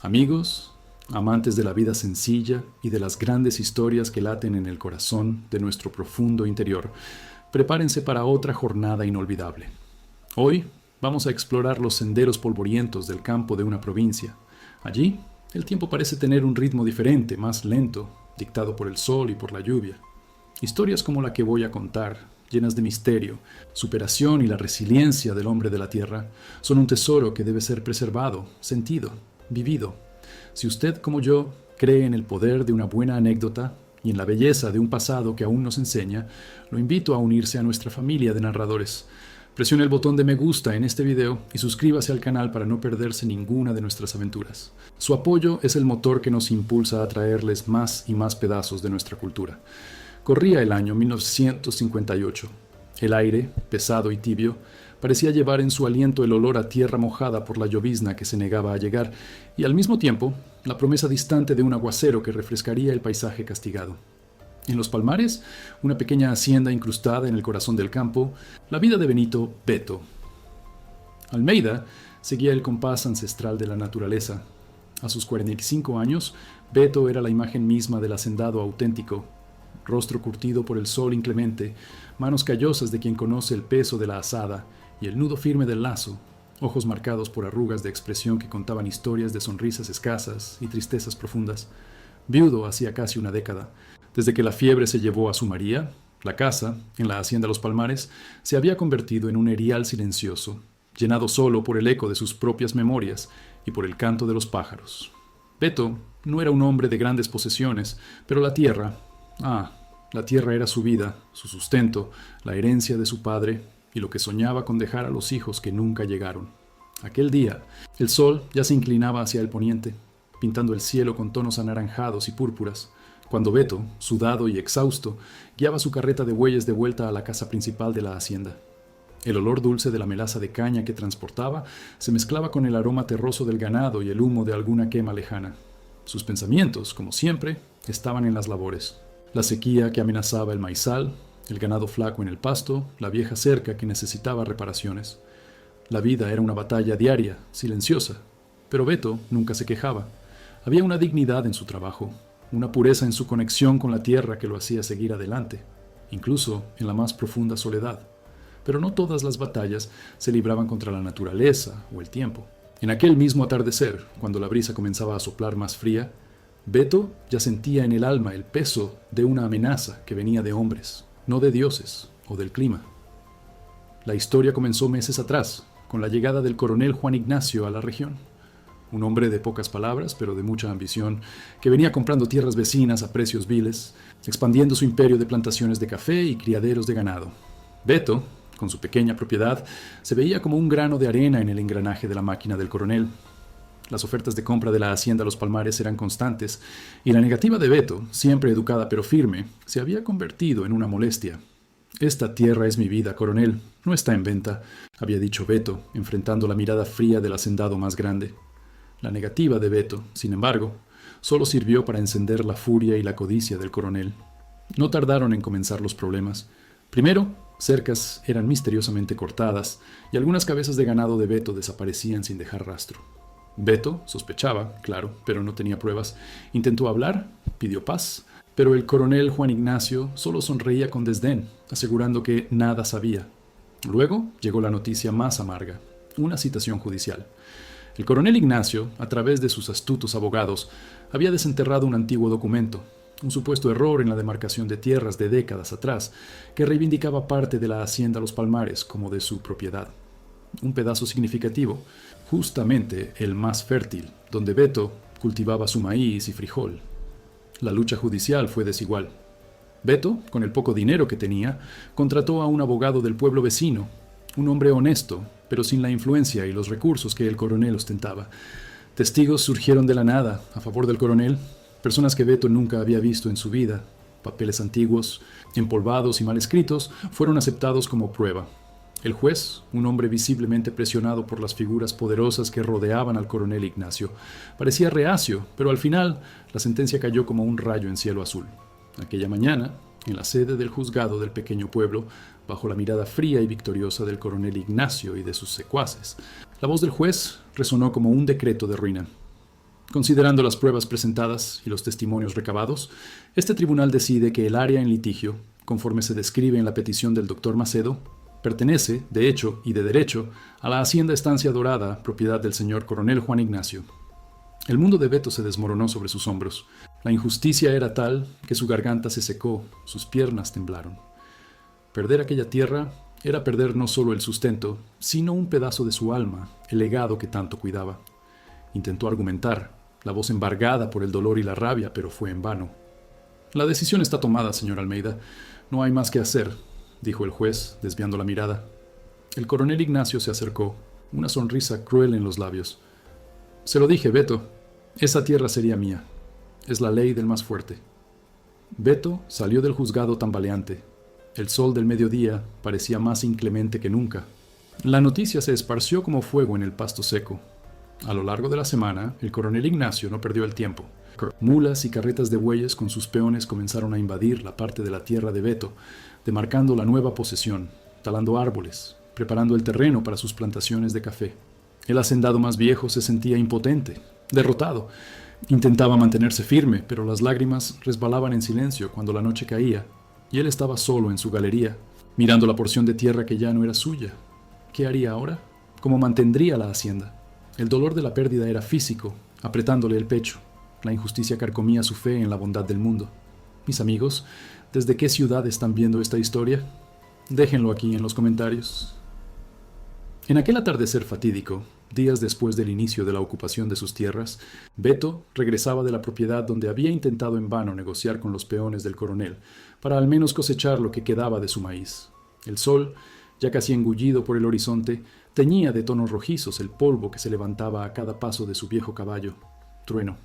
Amigos, amantes de la vida sencilla y de las grandes historias que laten en el corazón de nuestro profundo interior, prepárense para otra jornada inolvidable. Hoy vamos a explorar los senderos polvorientos del campo de una provincia. Allí, el tiempo parece tener un ritmo diferente, más lento, dictado por el sol y por la lluvia. Historias como la que voy a contar, llenas de misterio, superación y la resiliencia del hombre de la tierra, son un tesoro que debe ser preservado, sentido, vivido. Si usted, como yo, cree en el poder de una buena anécdota y en la belleza de un pasado que aún nos enseña, lo invito a unirse a nuestra familia de narradores. Presione el botón de me gusta en este video y suscríbase al canal para no perderse ninguna de nuestras aventuras. Su apoyo es el motor que nos impulsa a traerles más y más pedazos de nuestra cultura. Corría el año 1958. El aire, pesado y tibio, parecía llevar en su aliento el olor a tierra mojada por la llovizna que se negaba a llegar, y al mismo tiempo, la promesa distante de un aguacero que refrescaría el paisaje castigado. En Los Palmares, una pequeña hacienda incrustada en el corazón del campo, la vida de Benito Beto. Almeida seguía el compás ancestral de la naturaleza. A sus 45 años, Beto era la imagen misma del hacendado auténtico. Rostro curtido por el sol inclemente, manos callosas de quien conoce el peso de la azada y el nudo firme del lazo, ojos marcados por arrugas de expresión que contaban historias de sonrisas escasas y tristezas profundas. Viudo hacía casi una década. Desde que la fiebre se llevó a su María, la casa, en la hacienda Los Palmares, se había convertido en un erial silencioso, llenado solo por el eco de sus propias memorias y por el canto de los pájaros. Beto no era un hombre de grandes posesiones, pero la tierra era su vida, su sustento, la herencia de su padre y lo que soñaba con dejar a los hijos que nunca llegaron. Aquel día, el sol ya se inclinaba hacia el poniente, pintando el cielo con tonos anaranjados y púrpuras, cuando Beto, sudado y exhausto, guiaba su carreta de bueyes de vuelta a la casa principal de la hacienda. El olor dulce de la melaza de caña que transportaba se mezclaba con el aroma terroso del ganado y el humo de alguna quema lejana. Sus pensamientos, como siempre, estaban en las labores. La sequía que amenazaba el maizal, el ganado flaco en el pasto, la vieja cerca que necesitaba reparaciones. La vida era una batalla diaria, silenciosa, pero Beto nunca se quejaba. Había una dignidad en su trabajo, una pureza en su conexión con la tierra que lo hacía seguir adelante, incluso en la más profunda soledad. Pero no todas las batallas se libraban contra la naturaleza o el tiempo. En aquel mismo atardecer, cuando la brisa comenzaba a soplar más fría, Beto ya sentía en el alma el peso de una amenaza que venía de hombres, no de dioses o del clima. La historia comenzó meses atrás, con la llegada del coronel Juan Ignacio a la región. Un hombre de pocas palabras, pero de mucha ambición, que venía comprando tierras vecinas a precios viles, expandiendo su imperio de plantaciones de café y criaderos de ganado. Beto, con su pequeña propiedad, se veía como un grano de arena en el engranaje de la máquina del coronel. Las ofertas de compra de la hacienda Los Palmares eran constantes, y la negativa de Beto, siempre educada pero firme, se había convertido en una molestia. «Esta tierra es mi vida, coronel, no está en venta», había dicho Beto, enfrentando la mirada fría del hacendado más grande. La negativa de Beto, sin embargo, solo sirvió para encender la furia y la codicia del coronel. No tardaron en comenzar los problemas. Primero, cercas eran misteriosamente cortadas, y algunas cabezas de ganado de Beto desaparecían sin dejar rastro. Beto sospechaba, claro, pero no tenía pruebas. Intentó hablar, pidió paz, pero el coronel Juan Ignacio solo sonreía con desdén, asegurando que nada sabía. Luego llegó la noticia más amarga, una citación judicial. El coronel Ignacio, a través de sus astutos abogados, había desenterrado un antiguo documento, un supuesto error en la demarcación de tierras de décadas atrás, que reivindicaba parte de la hacienda Los Palmares como de su propiedad. Un pedazo significativo, justamente el más fértil, donde Beto cultivaba su maíz y frijol. La lucha judicial fue desigual. Beto, con el poco dinero que tenía, contrató a un abogado del pueblo vecino, un hombre honesto, pero sin la influencia y los recursos que el coronel ostentaba. Testigos surgieron de la nada a favor del coronel, personas que Beto nunca había visto en su vida. Papeles antiguos, empolvados y mal escritos, fueron aceptados como prueba. El juez, un hombre visiblemente presionado por las figuras poderosas que rodeaban al coronel Ignacio, parecía reacio, pero al final la sentencia cayó como un rayo en cielo azul. Aquella mañana, en la sede del juzgado del pequeño pueblo, bajo la mirada fría y victoriosa del coronel Ignacio y de sus secuaces, la voz del juez resonó como un decreto de ruina. Considerando las pruebas presentadas y los testimonios recabados, este tribunal decide que el área en litigio, conforme se describe en la petición del doctor Macedo, pertenece, de hecho y de derecho, a la hacienda Estancia Dorada, propiedad del señor coronel Juan Ignacio. El mundo de Beto se desmoronó sobre sus hombros. La injusticia era tal que su garganta se secó, sus piernas temblaron. Perder aquella tierra era perder no solo el sustento, sino un pedazo de su alma, el legado que tanto cuidaba. Intentó argumentar, la voz embargada por el dolor y la rabia, pero fue en vano. La decisión está tomada, señor Almeida. No hay más que hacer, dijo el juez, desviando la mirada. El coronel Ignacio se acercó, una sonrisa cruel en los labios. Se lo dije, Beto. Esa tierra sería mía. Es la ley del más fuerte. Beto salió del juzgado tambaleante. El sol del mediodía parecía más inclemente que nunca. La noticia se esparció como fuego en el pasto seco. A lo largo de la semana, el coronel Ignacio no perdió el tiempo. Mulas y carretas de bueyes con sus peones comenzaron a invadir la parte de la tierra de Beto, demarcando la nueva posesión, talando árboles, preparando el terreno para sus plantaciones de café. El hacendado más viejo se sentía impotente, derrotado. Intentaba mantenerse firme, pero las lágrimas resbalaban en silencio cuando la noche caía, y él estaba solo en su galería, mirando la porción de tierra que ya no era suya. ¿Qué haría ahora? ¿Cómo mantendría la hacienda? El dolor de la pérdida era físico, apretándole el pecho. La injusticia carcomía su fe en la bondad del mundo. Mis amigos, ¿desde qué ciudad están viendo esta historia? Déjenlo aquí en los comentarios. En aquel atardecer fatídico, días después del inicio de la ocupación de sus tierras, Beto regresaba de la propiedad donde había intentado en vano negociar con los peones del coronel para al menos cosechar lo que quedaba de su maíz. El sol, ya casi engullido por el horizonte, teñía de tonos rojizos el polvo que se levantaba a cada paso de su viejo caballo. Trueno.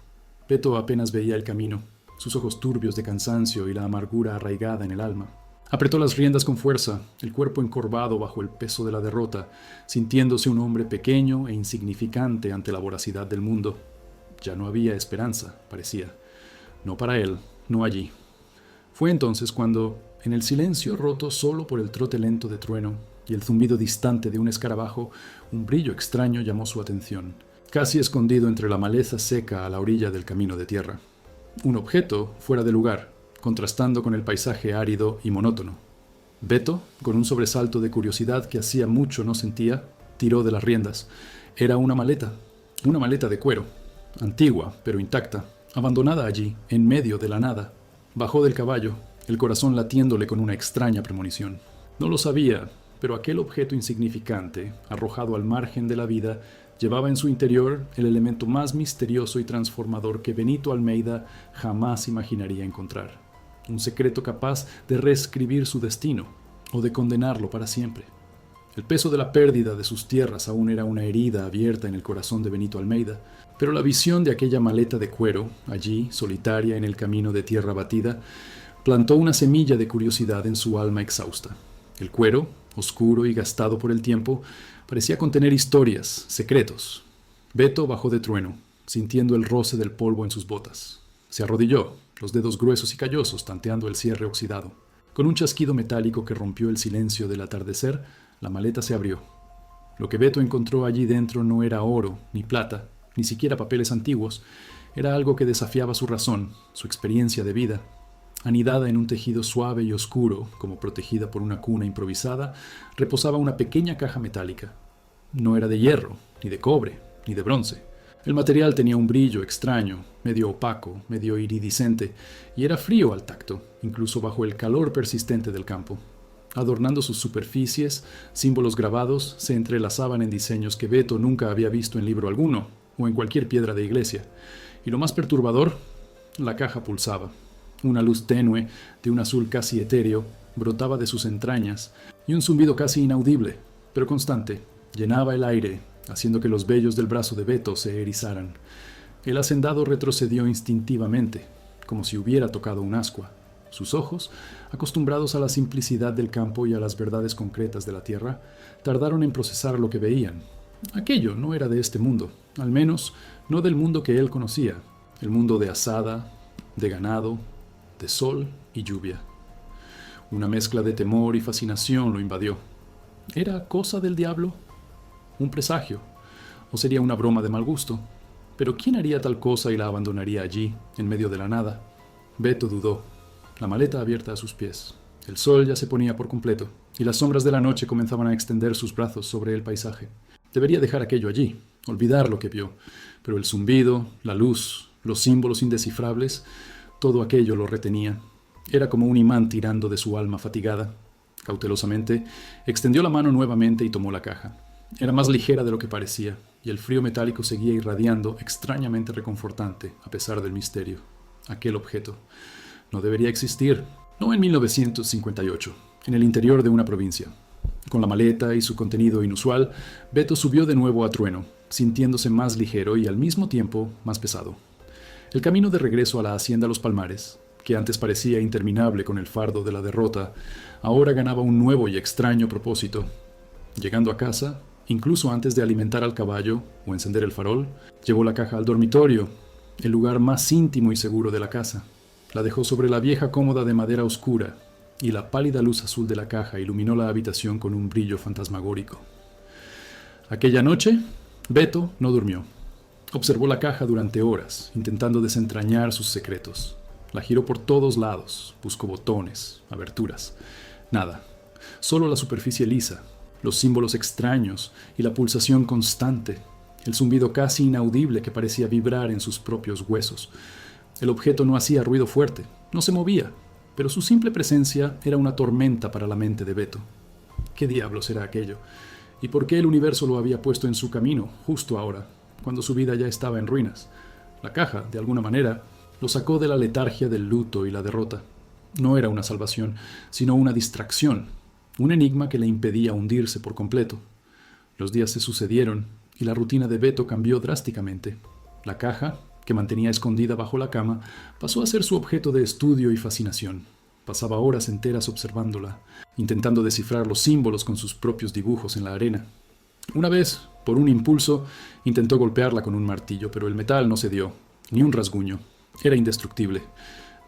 Beto apenas veía el camino, sus ojos turbios de cansancio y la amargura arraigada en el alma. Apretó las riendas con fuerza, el cuerpo encorvado bajo el peso de la derrota, sintiéndose un hombre pequeño e insignificante ante la voracidad del mundo. Ya no había esperanza, parecía. No para él, no allí. Fue entonces cuando, en el silencio roto solo por el trote lento de Trueno y el zumbido distante de un escarabajo, un brillo extraño llamó su atención, casi escondido entre la maleza seca a la orilla del camino de tierra. Un objeto fuera de lugar, contrastando con el paisaje árido y monótono. Beto, con un sobresalto de curiosidad que hacía mucho no sentía, tiró de las riendas. Era una maleta de cuero, antigua pero intacta, abandonada allí, en medio de la nada. Bajó del caballo, el corazón latiéndole con una extraña premonición. No lo sabía, pero aquel objeto insignificante, arrojado al margen de la vida, llevaba en su interior el elemento más misterioso y transformador que Benito Almeida jamás imaginaría encontrar. Un secreto capaz de reescribir su destino o de condenarlo para siempre. El peso de la pérdida de sus tierras aún era una herida abierta en el corazón de Benito Almeida, pero la visión de aquella maleta de cuero, allí, solitaria en el camino de tierra batida, plantó una semilla de curiosidad en su alma exhausta. El cuero, oscuro y gastado por el tiempo, parecía contener historias, secretos. Beto bajó de Trueno, sintiendo el roce del polvo en sus botas. Se arrodilló, los dedos gruesos y callosos tanteando el cierre oxidado. Con un chasquido metálico que rompió el silencio del atardecer, la maleta se abrió. Lo que Beto encontró allí dentro no era oro, ni plata, ni siquiera papeles antiguos. Era algo que desafiaba su razón, su experiencia de vida. Anidada en un tejido suave y oscuro, como protegida por una cuna improvisada, reposaba una pequeña caja metálica. No era de hierro, ni de cobre, ni de bronce. El material tenía un brillo extraño, medio opaco, medio iridiscente, y era frío al tacto, incluso bajo el calor persistente del campo. Adornando sus superficies, símbolos grabados se entrelazaban en diseños que Beto nunca había visto en libro alguno, o en cualquier piedra de iglesia. Y lo más perturbador, la caja pulsaba. Una luz tenue, de un azul casi etéreo, brotaba de sus entrañas, y un zumbido casi inaudible, pero constante, llenaba el aire, haciendo que los vellos del brazo de Beto se erizaran. El hacendado retrocedió instintivamente, como si hubiera tocado un ascua. Sus ojos, acostumbrados a la simplicidad del campo y a las verdades concretas de la tierra, tardaron en procesar lo que veían. Aquello no era de este mundo, al menos no del mundo que él conocía, el mundo de asada, de ganado, de sol y lluvia. Una mezcla de temor y fascinación lo invadió. ¿Era cosa del diablo? ¿Un presagio? ¿O sería una broma de mal gusto? Pero ¿quién haría tal cosa y la abandonaría allí, en medio de la nada? Beto dudó, la maleta abierta a sus pies. El sol ya se ponía por completo, y las sombras de la noche comenzaban a extender sus brazos sobre el paisaje. Debería dejar aquello allí, olvidar lo que vio, pero el zumbido, la luz, los símbolos indescifrables, todo aquello lo retenía. Era como un imán tirando de su alma fatigada. Cautelosamente, extendió la mano nuevamente y tomó la caja. Era más ligera de lo que parecía, y el frío metálico seguía irradiando, extrañamente reconfortante, a pesar del misterio. Aquel objeto no debería existir. No en 1958, en el interior de una provincia. Con la maleta y su contenido inusual, Beto subió de nuevo a Trueno, sintiéndose más ligero y al mismo tiempo más pesado. El camino de regreso a la hacienda Los Palmares, que antes parecía interminable con el fardo de la derrota, ahora ganaba un nuevo y extraño propósito. Llegando a casa, incluso antes de alimentar al caballo o encender el farol, llevó la caja al dormitorio, el lugar más íntimo y seguro de la casa. La dejó sobre la vieja cómoda de madera oscura, y la pálida luz azul de la caja iluminó la habitación con un brillo fantasmagórico. Aquella noche, Beto no durmió. Observó la caja durante horas, intentando desentrañar sus secretos. La giró por todos lados, buscó botones, aberturas. Nada, solo la superficie lisa, los símbolos extraños y la pulsación constante, el zumbido casi inaudible que parecía vibrar en sus propios huesos. El objeto no hacía ruido fuerte, no se movía, pero su simple presencia era una tormenta para la mente de Beto. ¿Qué diablos era aquello? ¿Y por qué el universo lo había puesto en su camino, justo ahora, cuando su vida ya estaba en ruinas? La caja, de alguna manera, lo sacó de la letargia del luto y la derrota. No era una salvación, sino una distracción, un enigma que le impedía hundirse por completo. Los días se sucedieron y la rutina de Beto cambió drásticamente. La caja, que mantenía escondida bajo la cama, pasó a ser su objeto de estudio y fascinación. Pasaba horas enteras observándola, intentando descifrar los símbolos con sus propios dibujos en la arena. Una vez, por un impulso, intentó golpearla con un martillo, pero el metal no cedió, ni un rasguño. Era indestructible.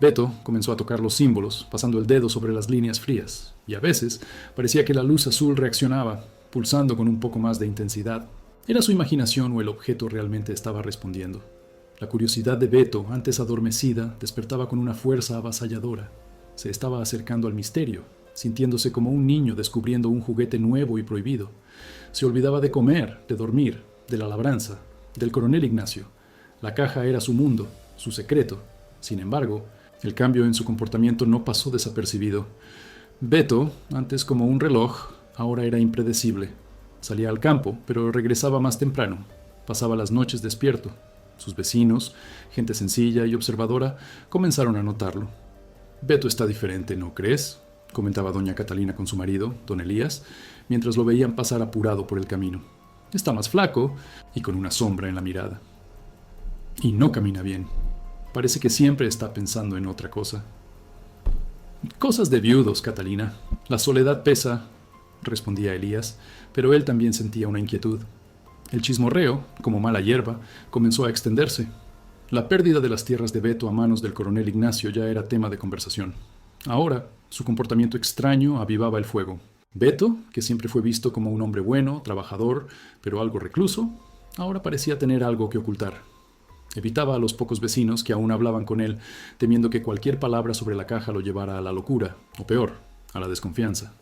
Beto comenzó a tocar los símbolos, pasando el dedo sobre las líneas frías, y a veces parecía que la luz azul reaccionaba, pulsando con un poco más de intensidad. ¿Era su imaginación o el objeto realmente estaba respondiendo? La curiosidad de Beto, antes adormecida, despertaba con una fuerza avasalladora. Se estaba acercando al misterio, sintiéndose como un niño descubriendo un juguete nuevo y prohibido. Se olvidaba de comer, de dormir, de la labranza, del coronel Ignacio. La caja era su mundo, su secreto. Sin embargo, el cambio en su comportamiento no pasó desapercibido. Beto, antes como un reloj, ahora era impredecible. Salía al campo, pero regresaba más temprano. Pasaba las noches despierto. Sus vecinos, gente sencilla y observadora, comenzaron a notarlo. «Beto está diferente, ¿no crees?», comentaba doña Catalina con su marido, don Elías, mientras lo veían pasar apurado por el camino. «Está más flaco y con una sombra en la mirada. Y no camina bien. Parece que siempre está pensando en otra cosa». «Cosas de viudos, Catalina. La soledad pesa», respondía Elías, pero él también sentía una inquietud. El chismorreo, como mala hierba, comenzó a extenderse. La pérdida de las tierras de Beto a manos del coronel Ignacio ya era tema de conversación. Ahora, su comportamiento extraño avivaba el fuego. Beto, que siempre fue visto como un hombre bueno, trabajador, pero algo recluso, ahora parecía tener algo que ocultar. Evitaba a los pocos vecinos que aún hablaban con él, temiendo que cualquier palabra sobre la caja lo llevara a la locura, o peor, a la desconfianza.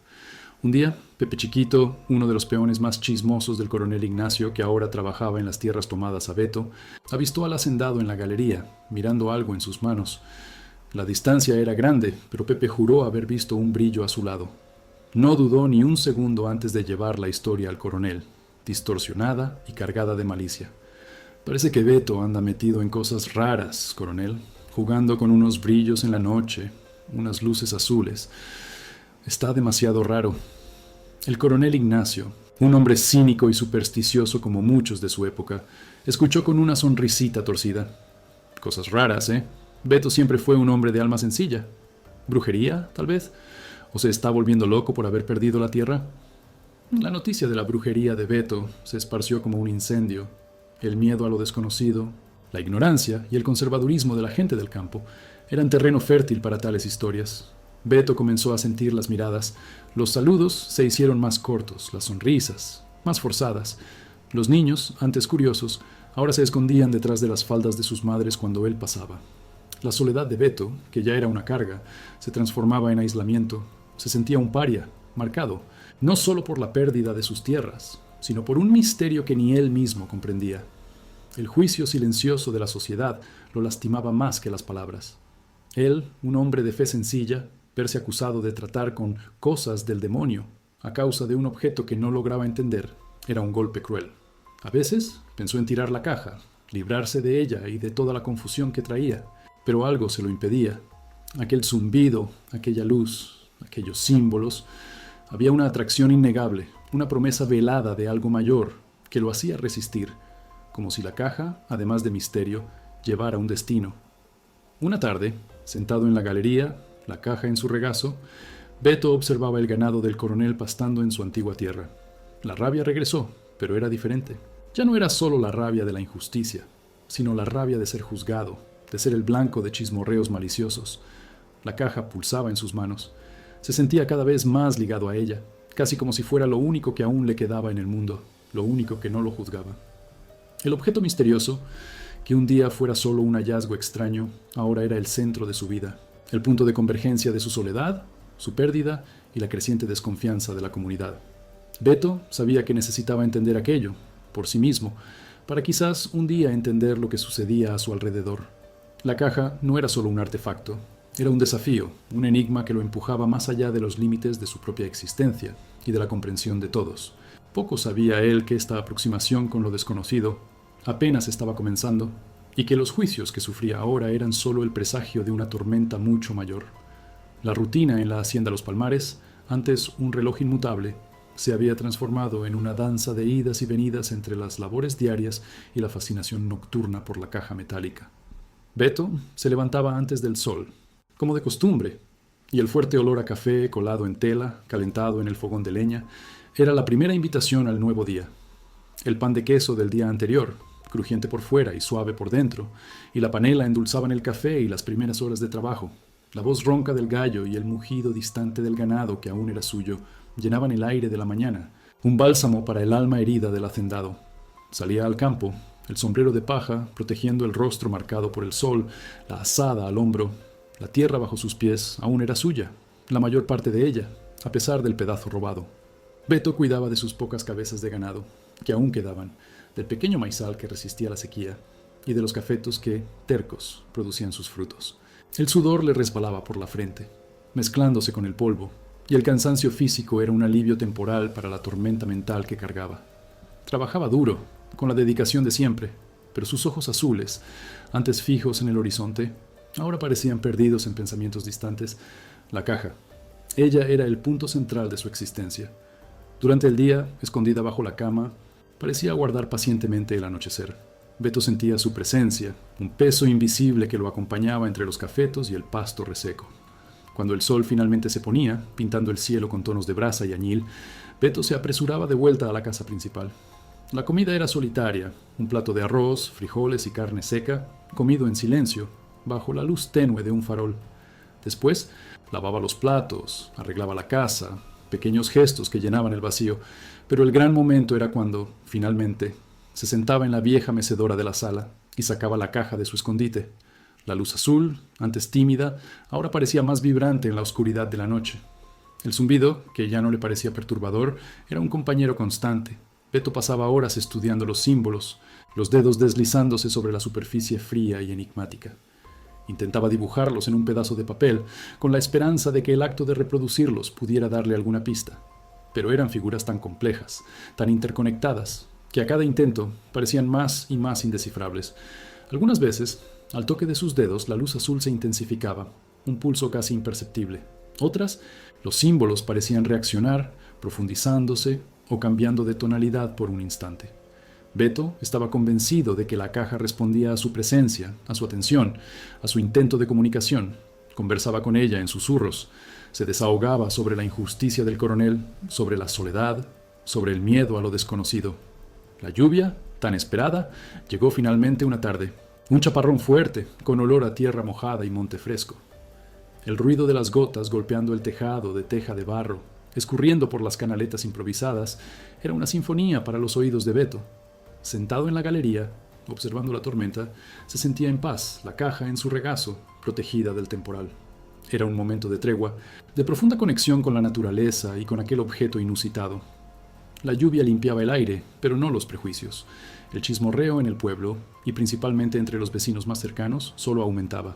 Un día, Pepe Chiquito, uno de los peones más chismosos del coronel Ignacio, que ahora trabajaba en las tierras tomadas a Beto, avistó al hacendado en la galería, mirando algo en sus manos. La distancia era grande, pero Pepe juró haber visto un brillo a su lado. No dudó ni un segundo antes de llevar la historia al coronel, distorsionada y cargada de malicia. «Parece que Beto anda metido en cosas raras, coronel, jugando con unos brillos en la noche, unas luces azules. Está demasiado raro». El coronel Ignacio, un hombre cínico y supersticioso como muchos de su época, escuchó con una sonrisita torcida. «Cosas raras, ¿eh? Beto siempre fue un hombre de alma sencilla. ¿Brujería, tal vez? ¿O se está volviendo loco por haber perdido la tierra?» La noticia de la brujería de Beto se esparció como un incendio. El miedo a lo desconocido, la ignorancia y el conservadurismo de la gente del campo eran terreno fértil para tales historias. Beto comenzó a sentir las miradas. Los saludos se hicieron más cortos, las sonrisas más forzadas. Los niños, antes curiosos, Ahora se escondían detrás de las faldas de sus madres cuando él pasaba. La soledad de Beto, que ya era una carga, se transformaba en aislamiento. Se sentía un paria, marcado, no solo por la pérdida de sus tierras, sino por un misterio que ni él mismo comprendía. El juicio silencioso de la sociedad lo lastimaba más que las palabras. Él, un hombre de fe sencilla, verse acusado de tratar con cosas del demonio a causa de un objeto que no lograba entender, era un golpe cruel. A veces pensó en tirar la caja, librarse de ella y de toda la confusión que traía, pero algo se lo impedía. Aquel zumbido, aquella luz, aquellos símbolos, había una atracción innegable, una promesa velada de algo mayor que lo hacía resistir, como si la caja, además de misterio, llevara un destino. Una tarde, sentado en la galería, la caja en su regazo, Beto observaba el ganado del coronel pastando en su antigua tierra. La rabia regresó, pero era diferente. Ya no era solo la rabia de la injusticia, sino la rabia de ser juzgado, de ser el blanco de chismorreos maliciosos. La caja pulsaba en sus manos. Se sentía cada vez más ligado a ella, casi como si fuera lo único que aún le quedaba en el mundo, lo único que no lo juzgaba. El objeto misterioso, que un día fuera solo un hallazgo extraño, ahora era el centro de su vida, el punto de convergencia de su soledad, su pérdida y la creciente desconfianza de la comunidad. Beto sabía que necesitaba entender aquello, por sí mismo, para quizás un día entender lo que sucedía a su alrededor. La caja no era solo un artefacto, era un desafío, un enigma que lo empujaba más allá de los límites de su propia existencia y de la comprensión de todos. Poco sabía él que esta aproximación con lo desconocido apenas estaba comenzando y que los juicios que sufría ahora eran solo el presagio de una tormenta mucho mayor. La rutina en la hacienda Los Palmares, antes un reloj inmutable, se había transformado en una danza de idas y venidas entre las labores diarias y la fascinación nocturna por la caja metálica. Beto se levantaba antes del sol, como de costumbre, y el fuerte olor a café colado en tela, calentado en el fogón de leña, era la primera invitación al nuevo día. El pan de queso del día anterior, crujiente por fuera y suave por dentro, y la panela endulzaban el café y las primeras horas de trabajo. La voz ronca del gallo y el mugido distante del ganado que aún era suyo llenaban el aire de la mañana, un bálsamo para el alma herida del hacendado. Salía al campo, el sombrero de paja protegiendo el rostro marcado por el sol, la azada al hombro. La tierra bajo sus pies aún era suya, la mayor parte de ella, a pesar del pedazo robado. Beto cuidaba de sus pocas cabezas de ganado, que aún quedaban, del pequeño maizal que resistía la sequía, y de los cafetos que, tercos, producían sus frutos. El sudor le resbalaba por la frente, mezclándose con el polvo, y el cansancio físico era un alivio temporal para la tormenta mental que cargaba. Trabajaba duro, con la dedicación de siempre, pero sus ojos azules, antes fijos en el horizonte, ahora parecían perdidos en pensamientos distantes. La caja. Ella era el punto central de su existencia. Durante el día, escondida bajo la cama, parecía aguardar pacientemente el anochecer. Beto sentía su presencia, un peso invisible que lo acompañaba entre los cafetos y el pasto reseco. Cuando el sol finalmente se ponía, pintando el cielo con tonos de brasa y añil, Beto se apresuraba de vuelta a la casa principal. La comida era solitaria, un plato de arroz, frijoles y carne seca, comido en silencio, bajo la luz tenue de un farol. Después, lavaba los platos, arreglaba la casa, pequeños gestos que llenaban el vacío, pero el gran momento era cuando, finalmente, se sentaba en la vieja mecedora de la sala y sacaba la caja de su escondite. La luz azul, antes tímida, ahora parecía más vibrante en la oscuridad de la noche. El zumbido, que ya no le parecía perturbador, era un compañero constante. Beto pasaba horas estudiando los símbolos, los dedos deslizándose sobre la superficie fría y enigmática. Intentaba dibujarlos en un pedazo de papel, con la esperanza de que el acto de reproducirlos pudiera darle alguna pista. Pero eran figuras tan complejas, tan interconectadas, que a cada intento parecían más y más indescifrables. Algunas veces, al toque de sus dedos, la luz azul se intensificaba, un pulso casi imperceptible. Otras, los símbolos parecían reaccionar, profundizándose o cambiando de tonalidad por un instante. Beto estaba convencido de que la caja respondía a su presencia, a su atención, a su intento de comunicación. Conversaba con ella en susurros, se desahogaba sobre la injusticia del coronel, sobre la soledad, sobre el miedo a lo desconocido. La lluvia, tan esperada, llegó finalmente una tarde. Un chaparrón fuerte, con olor a tierra mojada y monte fresco. El ruido de las gotas golpeando el tejado de teja de barro, escurriendo por las canaletas improvisadas, era una sinfonía para los oídos de Beto. Sentado en la galería, observando la tormenta, se sentía en paz, la caja en su regazo, protegida del temporal. Era un momento de tregua, de profunda conexión con la naturaleza y con aquel objeto inusitado. La lluvia limpiaba el aire, pero no los prejuicios. El chismorreo en el pueblo, y principalmente entre los vecinos más cercanos, solo aumentaba.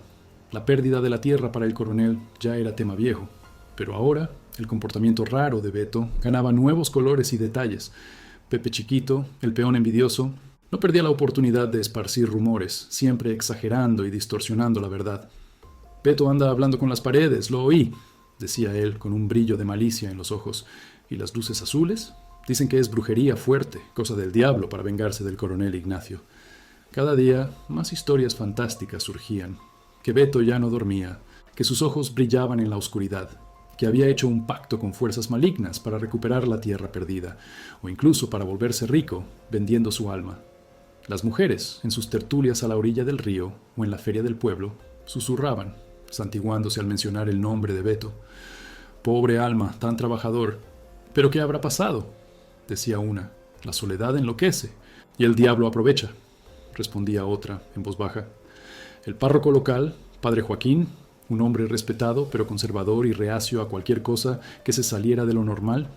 La pérdida de la tierra para el coronel ya era tema viejo, pero ahora el comportamiento raro de Beto ganaba nuevos colores y detalles. Pepe Chiquito, el peón envidioso, no perdía la oportunidad de esparcir rumores, siempre exagerando y distorsionando la verdad. «Beto anda hablando con las paredes, lo oí», decía él con un brillo de malicia en los ojos. «¿Y las luces azules? Dicen que es brujería fuerte, cosa del diablo para vengarse del coronel Ignacio». Cada día más historias fantásticas surgían, que Beto ya no dormía, que sus ojos brillaban en la oscuridad, que había hecho un pacto con fuerzas malignas para recuperar la tierra perdida, o incluso para volverse rico vendiendo su alma. Las mujeres, en sus tertulias a la orilla del río o en la feria del pueblo, susurraban, santiguándose al mencionar el nombre de Beto. «Pobre alma, tan trabajador. ¿Pero qué habrá pasado?», decía una. «La soledad enloquece, y el diablo aprovecha», respondía otra en voz baja. El párroco local, padre Joaquín, un hombre respetado pero conservador y reacio a cualquier cosa que se saliera de lo normal,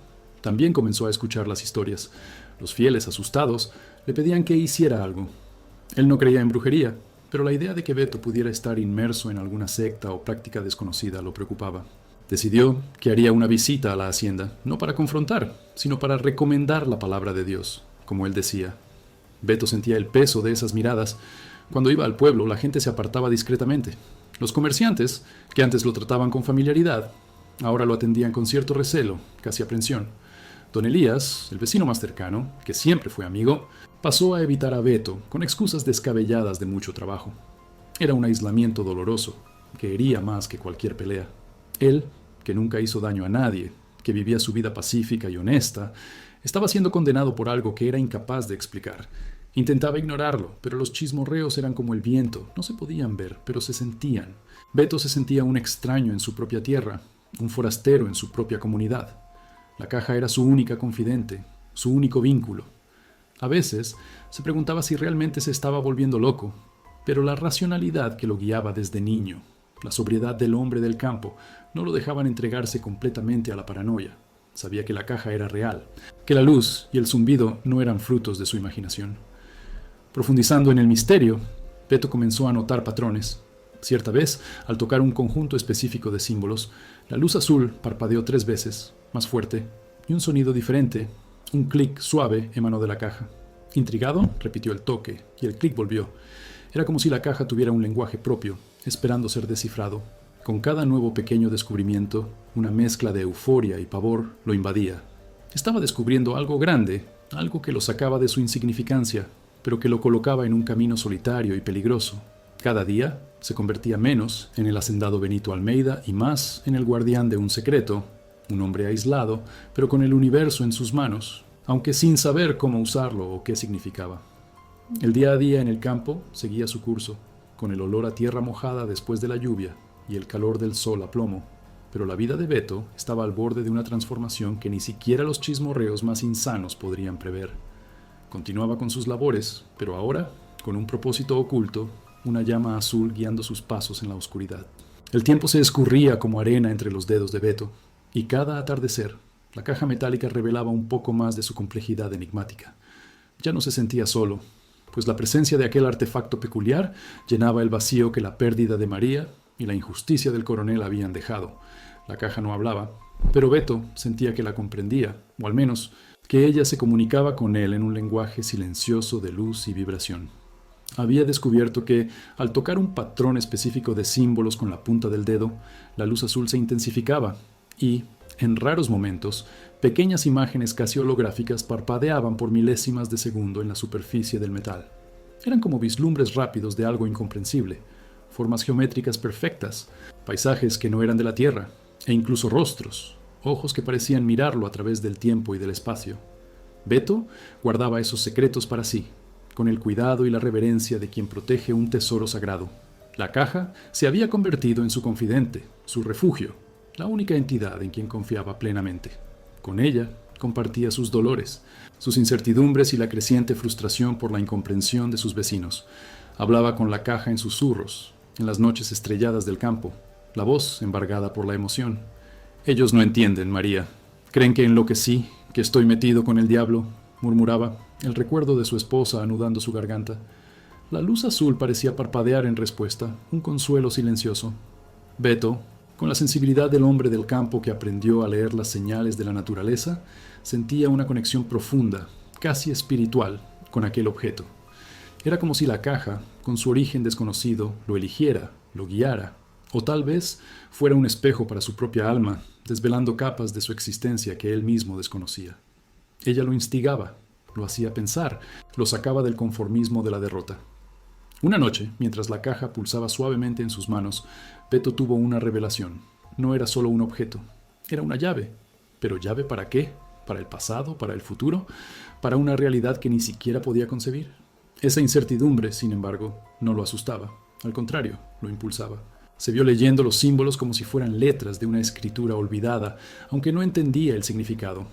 también comenzó a escuchar las historias. Los fieles, asustados, le pedían que hiciera algo. Él no creía en brujería, pero la idea de que Beto pudiera estar inmerso en alguna secta o práctica desconocida lo preocupaba. Decidió que haría una visita a la hacienda, no para confrontar, sino para recomendar la palabra de Dios, como él decía. Beto sentía el peso de esas miradas. Cuando iba al pueblo, la gente se apartaba discretamente. Los comerciantes, que antes lo trataban con familiaridad, ahora lo atendían con cierto recelo, casi aprensión. Don Elías, el vecino más cercano, que siempre fue amigo, pasó a evitar a Beto con excusas descabelladas de mucho trabajo. Era un aislamiento doloroso, que hería más que cualquier pelea. Él, que nunca hizo daño a nadie, que vivía su vida pacífica y honesta, estaba siendo condenado por algo que era incapaz de explicar. Intentaba ignorarlo, pero los chismorreos eran como el viento, no se podían ver, pero se sentían. Beto se sentía un extraño en su propia tierra, un forastero en su propia comunidad. La caja era su única confidente, su único vínculo. A veces se preguntaba si realmente se estaba volviendo loco, pero la racionalidad que lo guiaba desde niño, la sobriedad del hombre del campo, no lo dejaban entregarse completamente a la paranoia. Sabía que la caja era real, que la luz y el zumbido no eran frutos de su imaginación. Profundizando en el misterio, Beto comenzó a notar patrones. Cierta vez, al tocar un conjunto específico de símbolos, la luz azul parpadeó 3 veces, más fuerte, y un sonido diferente, un clic suave, emanó de la caja. Intrigado, repitió el toque, y el clic volvió. Era como si la caja tuviera un lenguaje propio, esperando ser descifrado. Con cada nuevo pequeño descubrimiento, una mezcla de euforia y pavor lo invadía. Estaba descubriendo algo grande, algo que lo sacaba de su insignificancia, pero que lo colocaba en un camino solitario y peligroso. Cada día se convertía menos en el hacendado Benito Almeida y más en el guardián de un secreto, un hombre aislado, pero con el universo en sus manos, aunque sin saber cómo usarlo o qué significaba. El día a día en el campo seguía su curso, con el olor a tierra mojada después de la lluvia y el calor del sol a plomo, pero la vida de Beto estaba al borde de una transformación que ni siquiera los chismorreos más insanos podrían prever. Continuaba con sus labores, pero ahora, con un propósito oculto, una llama azul guiando sus pasos en la oscuridad. El tiempo se escurría como arena entre los dedos de Beto, y cada atardecer, la caja metálica revelaba un poco más de su complejidad enigmática. Ya no se sentía solo, pues la presencia de aquel artefacto peculiar llenaba el vacío que la pérdida de María y la injusticia del coronel habían dejado. La caja no hablaba, pero Beto sentía que la comprendía, o al menos que ella se comunicaba con él en un lenguaje silencioso de luz y vibración. Había descubierto que, al tocar un patrón específico de símbolos con la punta del dedo, la luz azul se intensificaba y, en raros momentos, pequeñas imágenes casi holográficas parpadeaban por milésimas de segundo en la superficie del metal. Eran como vislumbres rápidos de algo incomprensible, formas geométricas perfectas, paisajes que no eran de la Tierra, e incluso rostros, ojos que parecían mirarlo a través del tiempo y del espacio. Beto guardaba esos secretos para sí, con el cuidado y la reverencia de quien protege un tesoro sagrado. La caja se había convertido en su confidente, su refugio, la única entidad en quien confiaba plenamente. Con ella compartía sus dolores, sus incertidumbres y la creciente frustración por la incomprensión de sus vecinos. Hablaba con la caja en susurros, en las noches estrelladas del campo, la voz embargada por la emoción. Ellos no entienden, María. Creen que enloquecí, que estoy metido con el diablo, murmuraba, el recuerdo de su esposa anudando su garganta. La luz azul parecía parpadear en respuesta, un consuelo silencioso. Beto, con la sensibilidad del hombre del campo que aprendió a leer las señales de la naturaleza, sentía una conexión profunda, casi espiritual, con aquel objeto. Era como si la caja, con su origen desconocido, lo eligiera, lo guiara, o tal vez fuera un espejo para su propia alma, desvelando capas de su existencia que él mismo desconocía. Ella lo instigaba, lo hacía pensar, lo sacaba del conformismo de la derrota. Una noche, mientras la caja pulsaba suavemente en sus manos, Beto tuvo una revelación. No era solo un objeto, era una llave. ¿Pero llave para qué? ¿Para el pasado? ¿Para el futuro? ¿Para una realidad que ni siquiera podía concebir? Esa incertidumbre, sin embargo, no lo asustaba. Al contrario, lo impulsaba. Se vio leyendo los símbolos como si fueran letras de una escritura olvidada, aunque no entendía el significado.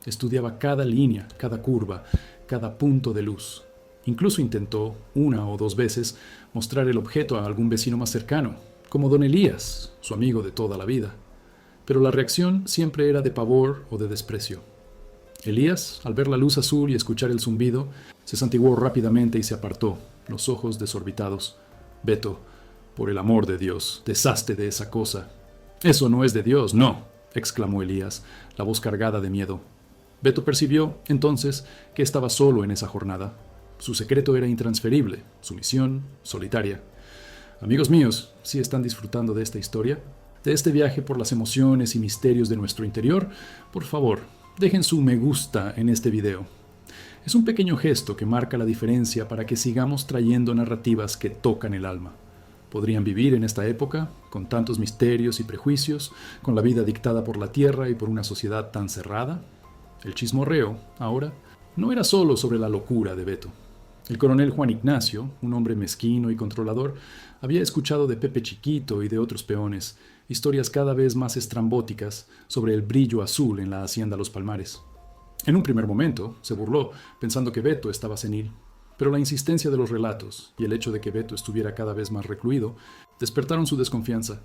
Estudiaba cada línea, cada curva, cada punto de luz. Incluso intentó, una o dos veces, mostrar el objeto a algún vecino más cercano, como don Elías, su amigo de toda la vida. Pero la reacción siempre era de pavor o de desprecio. Elías, al ver la luz azul y escuchar el zumbido, se santiguó rápidamente y se apartó, los ojos desorbitados. Beto, por el amor de Dios, deshazte de esa cosa. Eso no es de Dios, no, exclamó Elías, la voz cargada de miedo. Beto percibió, entonces, que estaba solo en esa jornada. Su secreto era intransferible, su misión solitaria. Amigos míos, si están disfrutando de esta historia, de este viaje por las emociones y misterios de nuestro interior, por favor, dejen su me gusta en este video. Es un pequeño gesto que marca la diferencia para que sigamos trayendo narrativas que tocan el alma. ¿Podrían vivir en esta época, con tantos misterios y prejuicios, con la vida dictada por la tierra y por una sociedad tan cerrada? El chismorreo, ahora, no era solo sobre la locura de Beto. El coronel Juan Ignacio, un hombre mezquino y controlador, había escuchado de Pepe Chiquito y de otros peones historias cada vez más estrambóticas sobre el brillo azul en la hacienda Los Palmares. En un primer momento se burló, pensando que Beto estaba senil, pero la insistencia de los relatos y el hecho de que Beto estuviera cada vez más recluido despertaron su desconfianza.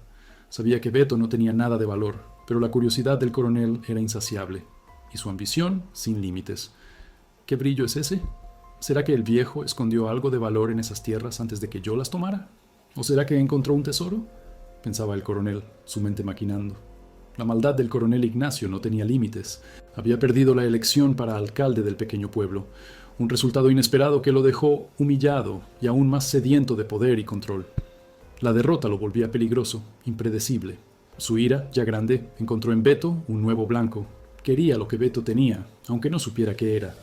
Sabía que Beto no tenía nada de valor, pero la curiosidad del coronel era insaciable y su ambición sin límites. ¿Qué brillo es ese? ¿Será que el viejo escondió algo de valor en esas tierras antes de que yo las tomara? ¿O será que encontró un tesoro? Pensaba el coronel, su mente maquinando. La maldad del coronel Ignacio no tenía límites. Había perdido la elección para alcalde del pequeño pueblo, un resultado inesperado que lo dejó humillado y aún más sediento de poder y control. La derrota lo volvía peligroso, impredecible. Su ira, ya grande, encontró en Beto un nuevo blanco. Quería lo que Beto tenía, aunque no supiera qué era.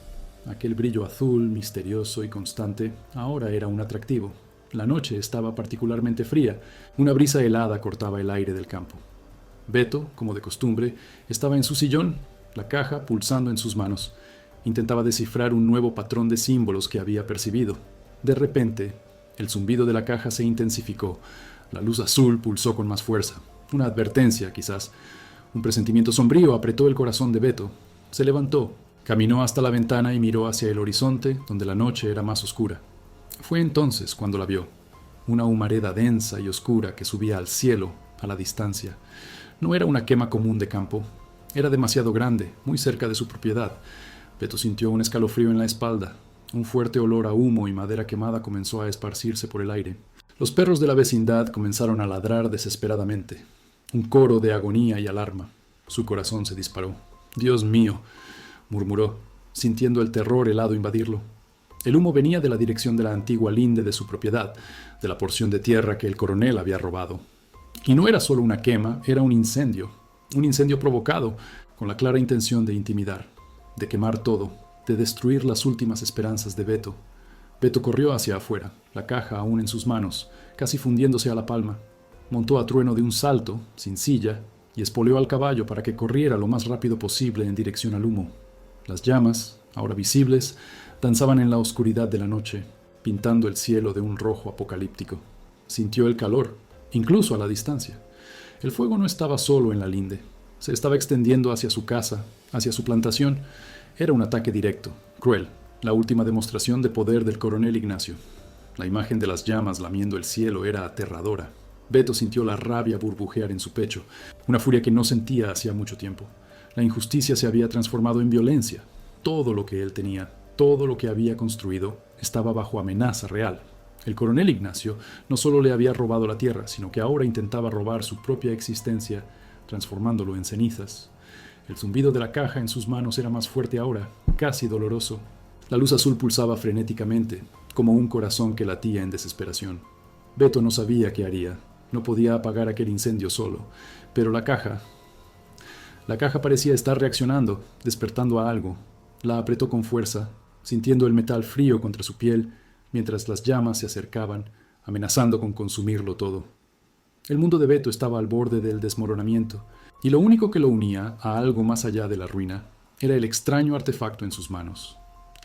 Aquel brillo azul, misterioso y constante, ahora era un atractivo. La noche estaba particularmente fría. Una brisa helada cortaba el aire del campo. Beto, como de costumbre, estaba en su sillón, la caja pulsando en sus manos. Intentaba descifrar un nuevo patrón de símbolos que había percibido. De repente, el zumbido de la caja se intensificó. La luz azul pulsó con más fuerza. Una advertencia, quizás. Un presentimiento sombrío apretó el corazón de Beto. Se levantó, caminó hasta la ventana y miró hacia el horizonte, donde la noche era más oscura. Fue entonces cuando la vio. Una humareda densa y oscura que subía al cielo, a la distancia. No era una quema común de campo. Era demasiado grande, muy cerca de su propiedad. Beto sintió un escalofrío en la espalda. Un fuerte olor a humo y madera quemada comenzó a esparcirse por el aire. Los perros de la vecindad comenzaron a ladrar desesperadamente. Un coro de agonía y alarma. Su corazón se disparó. «Dios mío», murmuró, sintiendo el terror helado invadirlo. El humo venía de la dirección de la antigua linde de su propiedad, de la porción de tierra que el coronel había robado. Y no era solo una quema, era un incendio provocado, con la clara intención de intimidar, de quemar todo, de destruir las últimas esperanzas de Beto. Beto corrió hacia afuera, la caja aún en sus manos, casi fundiéndose a la palma. Montó a trueno de un salto, sin silla, y espoleó al caballo para que corriera lo más rápido posible en dirección al humo. Las llamas, ahora visibles, danzaban en la oscuridad de la noche, pintando el cielo de un rojo apocalíptico. Sintió el calor, incluso a la distancia. El fuego no estaba solo en la linde. Se estaba extendiendo hacia su casa, hacia su plantación. Era un ataque directo, cruel, la última demostración de poder del coronel Ignacio. La imagen de las llamas lamiendo el cielo era aterradora. Beto sintió la rabia burbujear en su pecho, una furia que no sentía hacía mucho tiempo. La injusticia se había transformado en violencia. Todo lo que él tenía, todo lo que había construido, estaba bajo amenaza real. El coronel Ignacio no solo le había robado la tierra, sino que ahora intentaba robar su propia existencia, transformándolo en cenizas. El zumbido de la caja en sus manos era más fuerte ahora, casi doloroso. La luz azul pulsaba frenéticamente, como un corazón que latía en desesperación. Beto no sabía qué haría. No podía apagar aquel incendio solo, pero la caja parecía estar reaccionando, despertando a algo. La apretó con fuerza, sintiendo el metal frío contra su piel, mientras las llamas se acercaban, amenazando con consumirlo todo. El mundo de Beto estaba al borde del desmoronamiento, y lo único que lo unía a algo más allá de la ruina era el extraño artefacto en sus manos.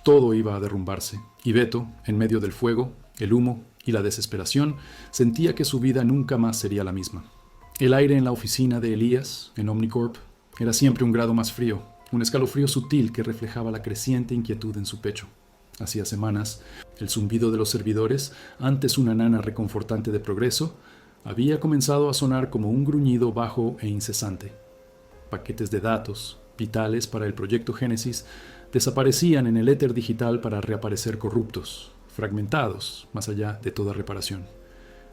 Todo iba a derrumbarse, y Beto, en medio del fuego, el humo y la desesperación, sentía que su vida nunca más sería la misma. El aire en la oficina de Elías, en Omnicorp, era siempre un grado más frío, un escalofrío sutil que reflejaba la creciente inquietud en su pecho. Hacía semanas, el zumbido de los servidores, antes una nana reconfortante de progreso, había comenzado a sonar como un gruñido bajo e incesante. Paquetes de datos, vitales para el proyecto Génesis, desaparecían en el éter digital para reaparecer corruptos, fragmentados, más allá de toda reparación.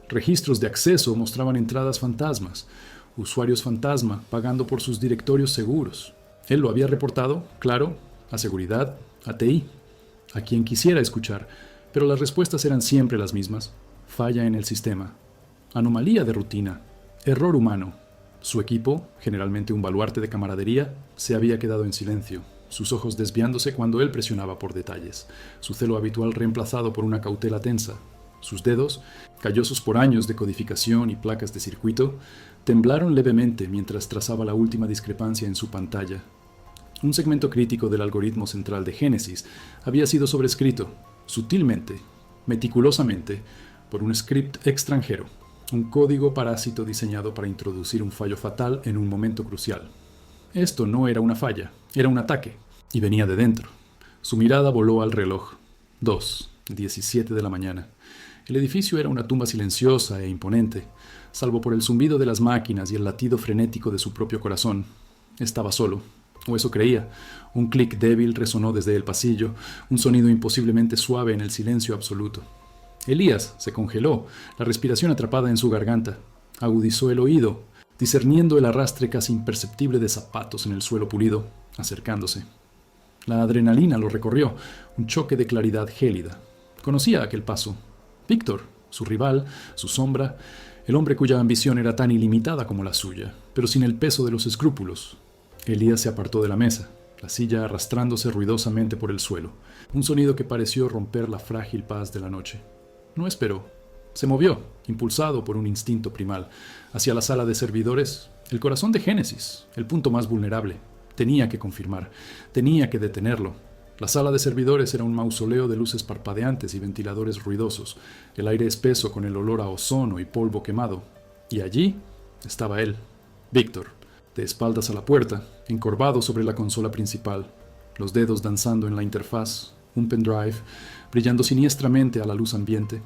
Registros de acceso mostraban entradas fantasmas, usuarios fantasma pagando por sus directorios seguros. Él lo había reportado, claro, a seguridad, a TI, a quien quisiera escuchar, pero las respuestas eran siempre las mismas. Falla en el sistema, anomalía de rutina, error humano. Su equipo, generalmente un baluarte de camaradería, se había quedado en silencio, sus ojos desviándose cuando él presionaba por detalles, su celo habitual reemplazado por una cautela tensa. Sus dedos, callosos por años de codificación y placas de circuito, temblaron levemente mientras trazaba la última discrepancia en su pantalla. Un segmento crítico del algoritmo central de Génesis había sido sobrescrito, sutilmente, meticulosamente, por un script extranjero, un código parásito diseñado para introducir un fallo fatal en un momento crucial. Esto no era una falla, era un ataque, y venía de dentro. Su mirada voló al reloj. 2:17 de la mañana. El edificio era una tumba silenciosa e imponente, salvo por el zumbido de las máquinas y el latido frenético de su propio corazón. Estaba solo, o eso creía. Un clic débil resonó desde el pasillo, un sonido imposiblemente suave en el silencio absoluto. Elías se congeló, la respiración atrapada en su garganta. Agudizó el oído, discerniendo el arrastre casi imperceptible de zapatos en el suelo pulido, acercándose. La adrenalina lo recorrió, un choque de claridad gélida. Conocía aquel paso. Víctor, su rival, su sombra, el hombre cuya ambición era tan ilimitada como la suya, pero sin el peso de los escrúpulos. Elías se apartó de la mesa, la silla arrastrándose ruidosamente por el suelo, un sonido que pareció romper la frágil paz de la noche. No esperó. Se movió, impulsado por un instinto primal, hacia la sala de servidores, el corazón de Génesis, el punto más vulnerable. Tenía que confirmar, tenía que detenerlo. La sala de servidores era un mausoleo de luces parpadeantes y ventiladores ruidosos, el aire espeso con el olor a ozono y polvo quemado. Y allí estaba él, Víctor, de espaldas a la puerta, encorvado sobre la consola principal, los dedos danzando en la interfaz, un pendrive, brillando siniestramente a la luz ambiente.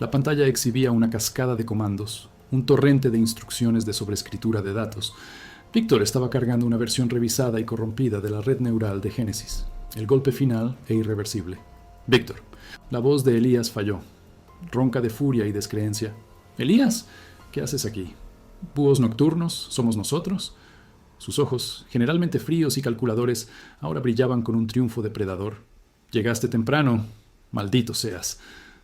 La pantalla exhibía una cascada de comandos, un torrente de instrucciones de sobreescritura de datos. Víctor estaba cargando una versión revisada y corrompida de la red neural de Génesis, el golpe final e irreversible. Víctor. La voz de Elías falló, ronca de furia y descreencia. «Elías, ¿qué haces aquí? ¿Búhos nocturnos? ¿Somos nosotros?» Sus ojos, generalmente fríos y calculadores, ahora brillaban con un triunfo depredador. «Llegaste temprano. Maldito seas»,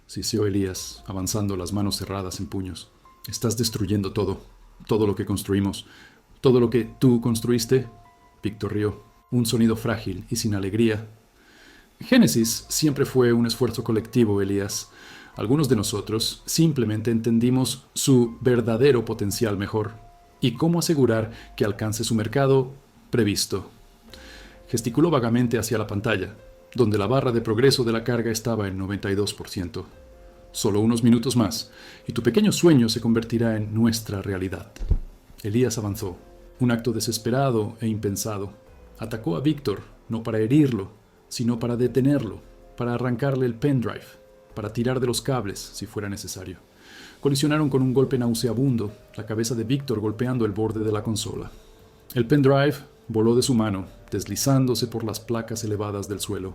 siseó Elías, avanzando las manos cerradas en puños. «Estás destruyendo todo, todo lo que construimos, todo lo que tú construiste». Víctor rió, un sonido frágil y sin alegría. Génesis siempre fue un esfuerzo colectivo, Elías. Algunos de nosotros simplemente entendimos su verdadero potencial mejor y cómo asegurar que alcance su mercado previsto. Gesticuló vagamente hacia la pantalla, donde la barra de progreso de la carga estaba en 92%. Solo unos minutos más, y tu pequeño sueño se convertirá en nuestra realidad. Elías avanzó, Un acto desesperado e impensado. Atacó a Víctor, no para herirlo, sino para detenerlo, para arrancarle el pendrive, para tirar de los cables si fuera necesario. Colisionaron con un golpe nauseabundo, la cabeza de Víctor golpeando el borde de la consola. El pendrive voló de su mano, deslizándose por las placas elevadas del suelo.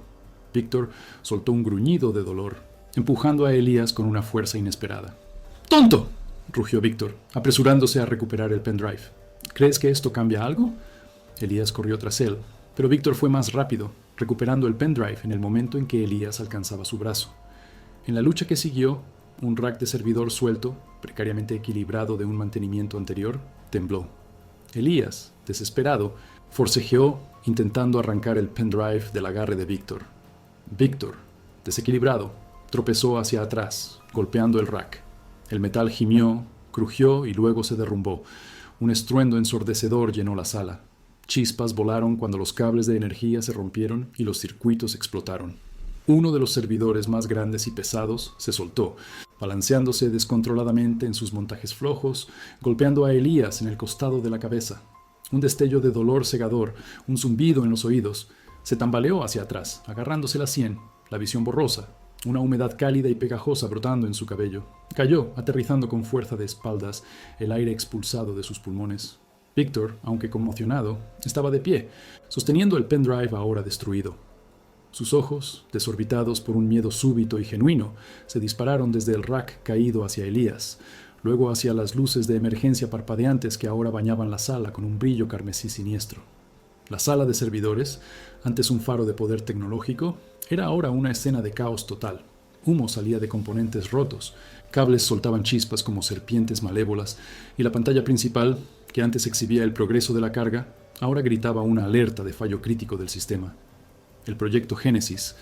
Víctor soltó un gruñido de dolor, empujando a Elías con una fuerza inesperada. ¡Tonto!, rugió Víctor, apresurándose a recuperar el pendrive. ¿Crees que esto cambia algo? Elías corrió tras él, pero Víctor fue más rápido, recuperando el pendrive en el momento en que Elías alcanzaba su brazo. En la lucha que siguió, un rack de servidor suelto, precariamente equilibrado de un mantenimiento anterior, tembló. Elías, desesperado, forcejeó intentando arrancar el pendrive del agarre de Víctor. Víctor, desequilibrado, tropezó hacia atrás, golpeando el rack. El metal gimió, crujió y luego se derrumbó. Un estruendo ensordecedor llenó la sala. Chispas volaron cuando los cables de energía se rompieron y los circuitos explotaron. Uno de los servidores más grandes y pesados se soltó, balanceándose descontroladamente en sus montajes flojos, golpeando a Elías en el costado de la cabeza. Un destello de dolor cegador, un zumbido en los oídos. Se tambaleó hacia atrás, agarrándose la sien, la visión borrosa, una humedad cálida y pegajosa brotando en su cabello. Cayó, aterrizando con fuerza de espaldas, el aire expulsado de sus pulmones. Víctor, aunque conmocionado, estaba de pie, sosteniendo el pendrive ahora destruido. Sus ojos, desorbitados por un miedo súbito y genuino, se dispararon desde el rack caído hacia Elías, luego hacia las luces de emergencia parpadeantes que ahora bañaban la sala con un brillo carmesí siniestro. La sala de servidores, antes un faro de poder tecnológico, era ahora una escena de caos total. Humo salía de componentes rotos, cables soltaban chispas como serpientes malévolas, y la pantalla principal, que antes exhibía el progreso de la carga, ahora gritaba una alerta de fallo crítico del sistema. El proyecto Génesis.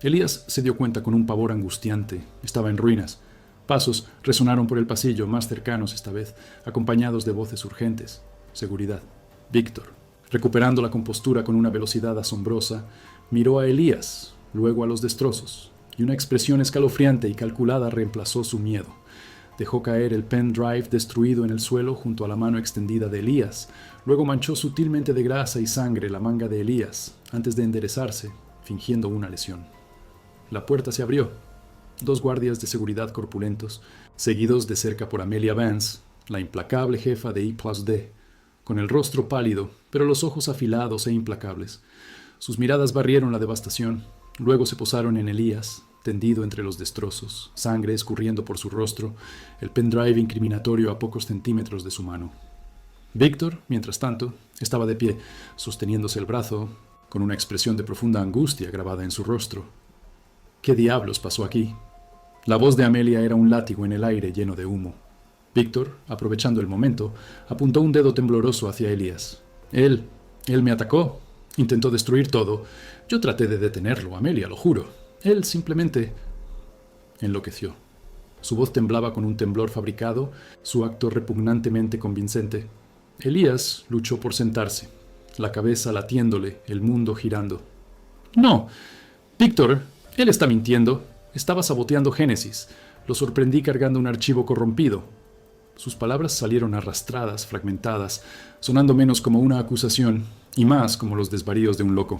Elías se dio cuenta con un pavor angustiante. Estaba en ruinas. Pasos resonaron por el pasillo, más cercanos esta vez, acompañados de voces urgentes. Seguridad. Víctor, recuperando la compostura con una velocidad asombrosa, miró a Elías, luego a los destrozos, y una expresión escalofriante y calculada reemplazó su miedo. Dejó caer el pendrive destruido en el suelo junto a la mano extendida de Elías. Luego manchó sutilmente de grasa y sangre la manga de Elías, antes de enderezarse, fingiendo una lesión. La puerta se abrió. 2 guardias de seguridad corpulentos, seguidos de cerca por Amelia Vance, la implacable jefa de I+D, con el rostro pálido, pero los ojos afilados e implacables. Sus miradas barrieron la devastación. Luego se posaron en Elías, tendido entre los destrozos, sangre escurriendo por su rostro, el pendrive incriminatorio a pocos centímetros de su mano. Víctor, mientras tanto, estaba de pie, sosteniéndose el brazo, con una expresión de profunda angustia grabada en su rostro. ¿Qué diablos pasó aquí? La voz de Amelia era un látigo en el aire lleno de humo. Víctor, aprovechando el momento, apuntó un dedo tembloroso hacia Elías. Él me atacó. Intentó destruir todo. Yo traté de detenerlo, Amelia, lo juro. Él simplemente enloqueció. Su voz temblaba con un temblor fabricado, su acto repugnantemente convincente. Elías luchó por sentarse, la cabeza latiéndole, el mundo girando. No, Víctor, él está mintiendo. Estaba saboteando Génesis. Lo sorprendí cargando un archivo corrompido. Sus palabras salieron arrastradas, fragmentadas, sonando menos como una acusación y más como los desvaríos de un loco.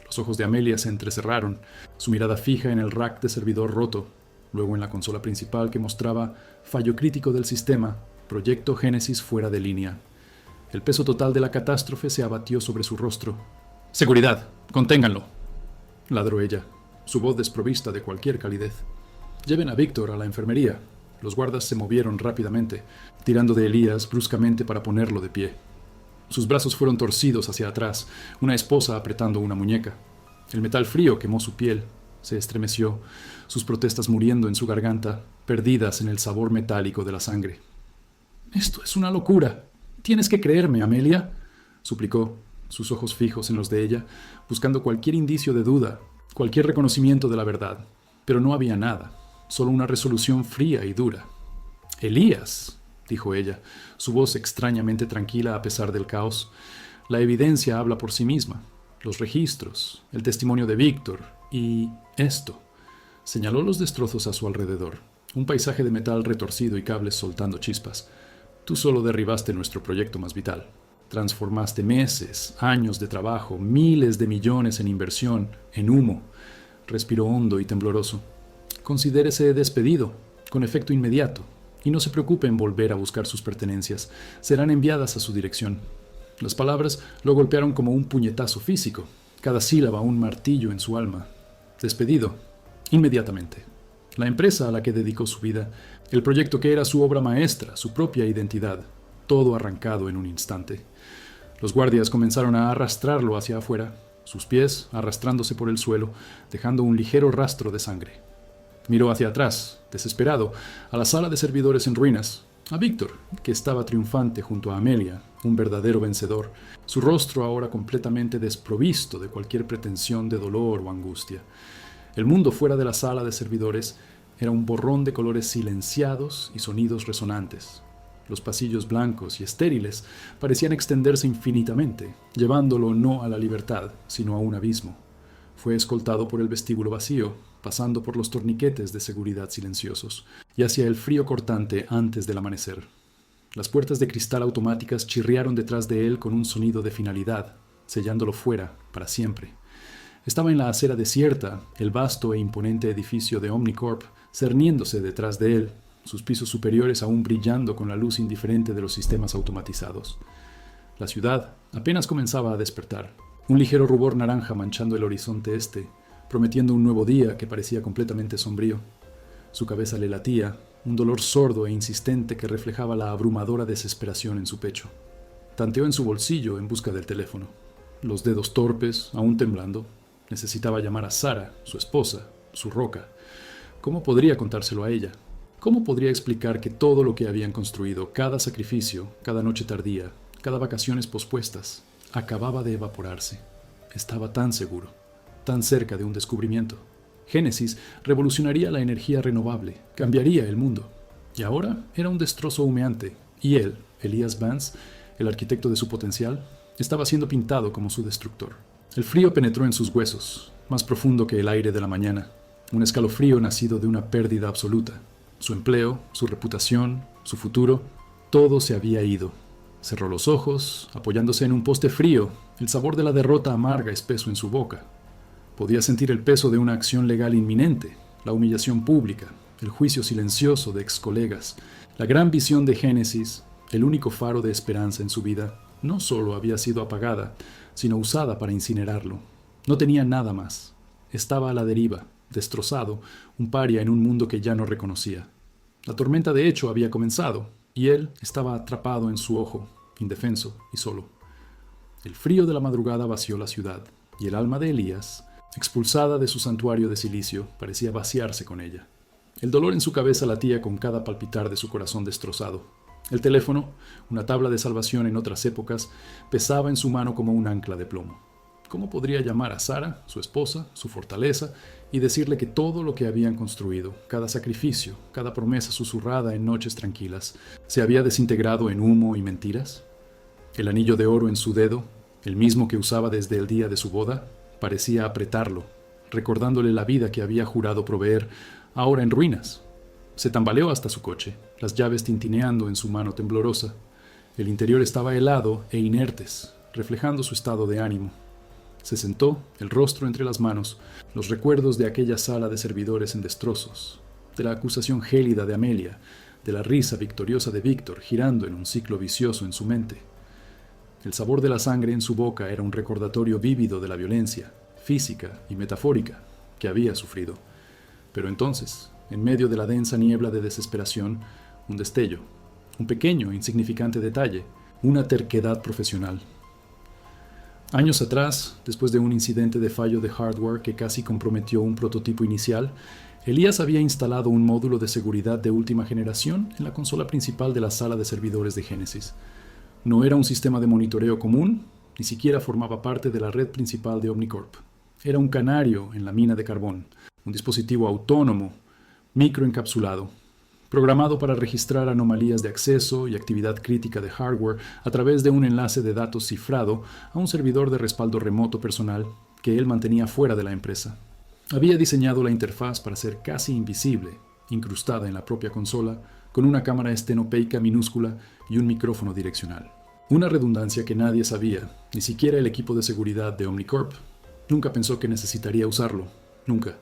Los ojos de Amelia se entrecerraron, su mirada fija en el rack de servidor roto, luego en la consola principal que mostraba fallo crítico del sistema, proyecto Génesis fuera de línea. El peso total de la catástrofe se abatió sobre su rostro. «¡Seguridad! ¡Conténganlo!», ladró ella, su voz desprovista de cualquier calidez. «Lleven a Víctor a la enfermería». Los guardas se movieron rápidamente, tirando de Elías bruscamente para ponerlo de pie. Sus brazos fueron torcidos hacia atrás, una esposa apretando una muñeca. El metal frío quemó su piel, se estremeció, sus protestas muriendo en su garganta, perdidas en el sabor metálico de la sangre. «Esto es una locura. Tienes que creerme, Amelia», suplicó, sus ojos fijos en los de ella, buscando cualquier indicio de duda, cualquier reconocimiento de la verdad. Pero no había nada, solo una resolución fría y dura. «Elías», dijo ella, su voz extrañamente tranquila a pesar del caos. «La evidencia habla por sí misma. Los registros, el testimonio de Víctor y esto». Señaló los destrozos a su alrededor, un paisaje de metal retorcido y cables soltando chispas. «Tú solo derribaste nuestro proyecto más vital». Transformaste meses, años de trabajo, miles de millones en inversión, en humo. Respiró hondo y tembloroso. Considérese despedido, con efecto inmediato, y no se preocupe en volver a buscar sus pertenencias. Serán enviadas a su dirección. Las palabras lo golpearon como un puñetazo físico, cada sílaba un martillo en su alma. Despedido, inmediatamente. La empresa a la que dedicó su vida, el proyecto que era su obra maestra, su propia identidad, todo arrancado en un instante. Los guardias comenzaron a arrastrarlo hacia afuera, sus pies arrastrándose por el suelo, dejando un ligero rastro de sangre. Miró hacia atrás, desesperado, a la sala de servidores en ruinas, a Víctor, que estaba triunfante junto a Amelia, un verdadero vencedor, su rostro ahora completamente desprovisto de cualquier pretensión de dolor o angustia. El mundo fuera de la sala de servidores era un borrón de colores silenciados y sonidos resonantes. Los pasillos blancos y estériles parecían extenderse infinitamente, llevándolo no a la libertad, sino a un abismo. Fue escoltado por el vestíbulo vacío, pasando por los torniquetes de seguridad silenciosos, y hacia el frío cortante antes del amanecer. Las puertas de cristal automáticas chirriaron detrás de él con un sonido de finalidad, sellándolo fuera para siempre. Estaba en la acera desierta, el vasto e imponente edificio de Omnicorp cerniéndose detrás de él, sus pisos superiores aún brillando con la luz indiferente de los sistemas automatizados. La ciudad apenas comenzaba a despertar, un ligero rubor naranja manchando el horizonte este, prometiendo un nuevo día que parecía completamente sombrío. Su cabeza le latía, un dolor sordo e insistente que reflejaba la abrumadora desesperación en su pecho. Tanteó en su bolsillo en busca del teléfono. Los dedos torpes, aún temblando. Necesitaba llamar a Sara, su esposa, su roca. ¿Cómo podría contárselo a ella? ¿Cómo podría explicar que todo lo que habían construido, cada sacrificio, cada noche tardía, cada vacaciones pospuestas, acababa de evaporarse? Estaba tan seguro, tan cerca de un descubrimiento. Génesis revolucionaría la energía renovable, cambiaría el mundo. Y ahora era un destrozo humeante, y él, Elías Vance, el arquitecto de su potencial, estaba siendo pintado como su destructor. El frío penetró en sus huesos, más profundo que el aire de la mañana, un escalofrío nacido de una pérdida absoluta. Su empleo, su reputación, su futuro, todo se había ido. Cerró los ojos, apoyándose en un poste frío, el sabor de la derrota amarga espeso en su boca. Podía sentir el peso de una acción legal inminente, la humillación pública, el juicio silencioso de excolegas. La gran visión de Génesis, el único faro de esperanza en su vida, no solo había sido apagada, sino usada para incinerarlo. No tenía nada más. Estaba a la deriva, destrozado, un paria en un mundo que ya no reconocía. La tormenta de hecho había comenzado, y él estaba atrapado en su ojo, indefenso y solo. El frío de la madrugada vació la ciudad, y el alma de Elías, expulsada de su santuario de silicio, parecía vaciarse con ella. El dolor en su cabeza latía con cada palpitar de su corazón destrozado. El teléfono, una tabla de salvación en otras épocas, pesaba en su mano como un ancla de plomo. ¿Cómo podría llamar a Sara, su esposa, su fortaleza, y decirle que todo lo que habían construido, cada sacrificio, cada promesa susurrada en noches tranquilas, se había desintegrado en humo y mentiras? El anillo de oro en su dedo, el mismo que usaba desde el día de su boda, parecía apretarlo, recordándole la vida que había jurado proveer, ahora en ruinas. Se tambaleó hasta su coche, las llaves tintineando en su mano temblorosa. El interior estaba helado e inertes, reflejando su estado de ánimo. Se sentó, el rostro entre las manos, los recuerdos de aquella sala de servidores en destrozos, de la acusación gélida de Amelia, de la risa victoriosa de Víctor girando en un ciclo vicioso en su mente. El sabor de la sangre en su boca era un recordatorio vívido de la violencia, física y metafórica, que había sufrido. Pero entonces, en medio de la densa niebla de desesperación, un destello, un pequeño, insignificante detalle, una terquedad profesional. Años atrás, después de un incidente de fallo de hardware que casi comprometió un prototipo inicial, Elías había instalado un módulo de seguridad de última generación en la consola principal de la sala de servidores de Génesis. No era un sistema de monitoreo común, ni siquiera formaba parte de la red principal de Omnicorp. Era un canario en la mina de carbón, un dispositivo autónomo, microencapsulado, programado para registrar anomalías de acceso y actividad crítica de hardware a través de un enlace de datos cifrado a un servidor de respaldo remoto personal que él mantenía fuera de la empresa. Había diseñado la interfaz para ser casi invisible, incrustada en la propia consola, con una cámara estenopeica minúscula y un micrófono direccional. Una redundancia que nadie sabía, ni siquiera el equipo de seguridad de Omnicorp. Nunca pensó que necesitaría usarlo. Nunca.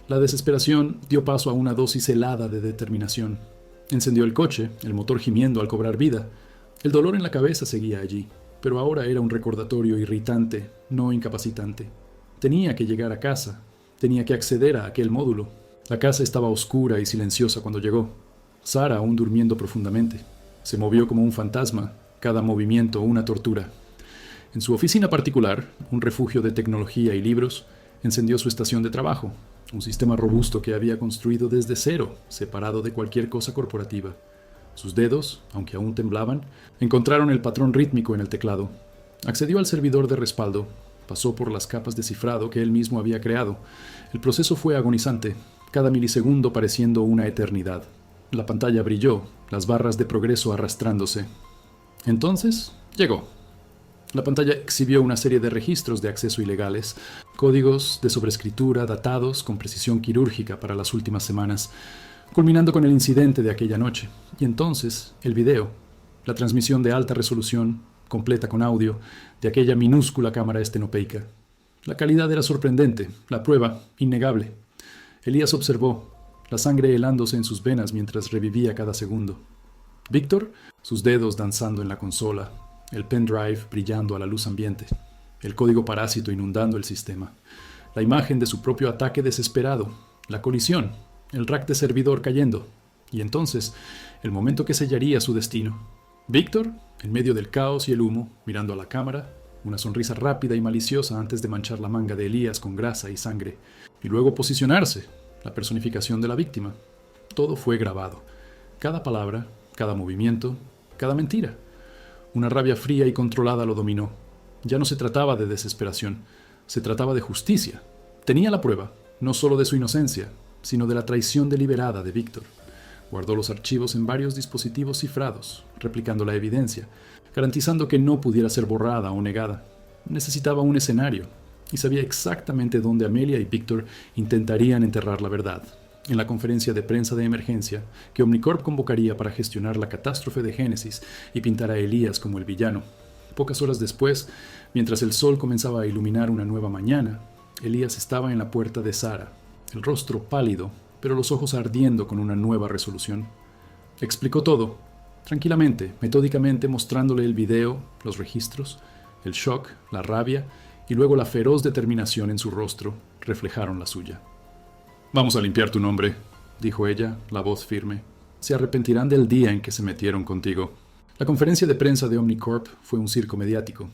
La desesperación dio paso a una dosis helada de determinación. Encendió el coche, el motor gimiendo al cobrar vida. El dolor en la cabeza seguía allí, pero ahora era un recordatorio irritante, no incapacitante. Tenía que llegar a casa. Tenía que acceder a aquel módulo. La casa estaba oscura y silenciosa cuando llegó. Sara aún durmiendo profundamente. Se movió como un fantasma, cada movimiento una tortura. En su oficina particular, un refugio de tecnología y libros, encendió su estación de trabajo, un sistema robusto que había construido desde cero, separado de cualquier cosa corporativa. Sus dedos, aunque aún temblaban, encontraron el patrón rítmico en el teclado. Accedió al servidor de respaldo, pasó por las capas de cifrado que él mismo había creado. El proceso fue agonizante, cada milisegundo pareciendo una eternidad. La pantalla brilló, las barras de progreso arrastrándose. Entonces, llegó. La pantalla exhibió una serie de registros de acceso ilegales, códigos de sobrescritura datados con precisión quirúrgica para las últimas semanas, culminando con el incidente de aquella noche. Y entonces, el video, la transmisión de alta resolución, completa con audio, de aquella minúscula cámara estenopeica. La calidad era sorprendente, la prueba, innegable. Elías observó, la sangre helándose en sus venas mientras revivía cada segundo. Víctor, sus dedos danzando en la consola, el pendrive brillando a la luz ambiente, el código parásito inundando el sistema, la imagen de su propio ataque desesperado, la colisión, el rack de servidor cayendo, y entonces el momento que sellaría su destino. Víctor, en medio del caos y el humo, mirando a la cámara, una sonrisa rápida y maliciosa antes de manchar la manga de Elías con grasa y sangre, y luego posicionarse, la personificación de la víctima. Todo fue grabado, cada palabra, cada movimiento, cada mentira. Una rabia fría y controlada lo dominó. Ya no se trataba de desesperación, se trataba de justicia. Tenía la prueba, no solo de su inocencia, sino de la traición deliberada de Víctor. Guardó los archivos en varios dispositivos cifrados, replicando la evidencia, garantizando que no pudiera ser borrada o negada. Necesitaba un escenario, y sabía exactamente dónde Amelia y Víctor intentarían enterrar la verdad. En la conferencia de prensa de emergencia que Omnicorp convocaría para gestionar la catástrofe de Génesis y pintar a Elías como el villano. Pocas horas después, mientras el sol comenzaba a iluminar una nueva mañana, Elías estaba en la puerta de Sara, el rostro pálido, pero los ojos ardiendo con una nueva resolución. Le explicó todo, tranquilamente, metódicamente, mostrándole el video, los registros, el shock, la rabia y luego la feroz determinación en su rostro reflejaron la suya. «Vamos a limpiar tu nombre», dijo ella, la voz firme. «Se arrepentirán del día en que se metieron contigo». La conferencia de prensa de Omnicorp fue un circo mediático.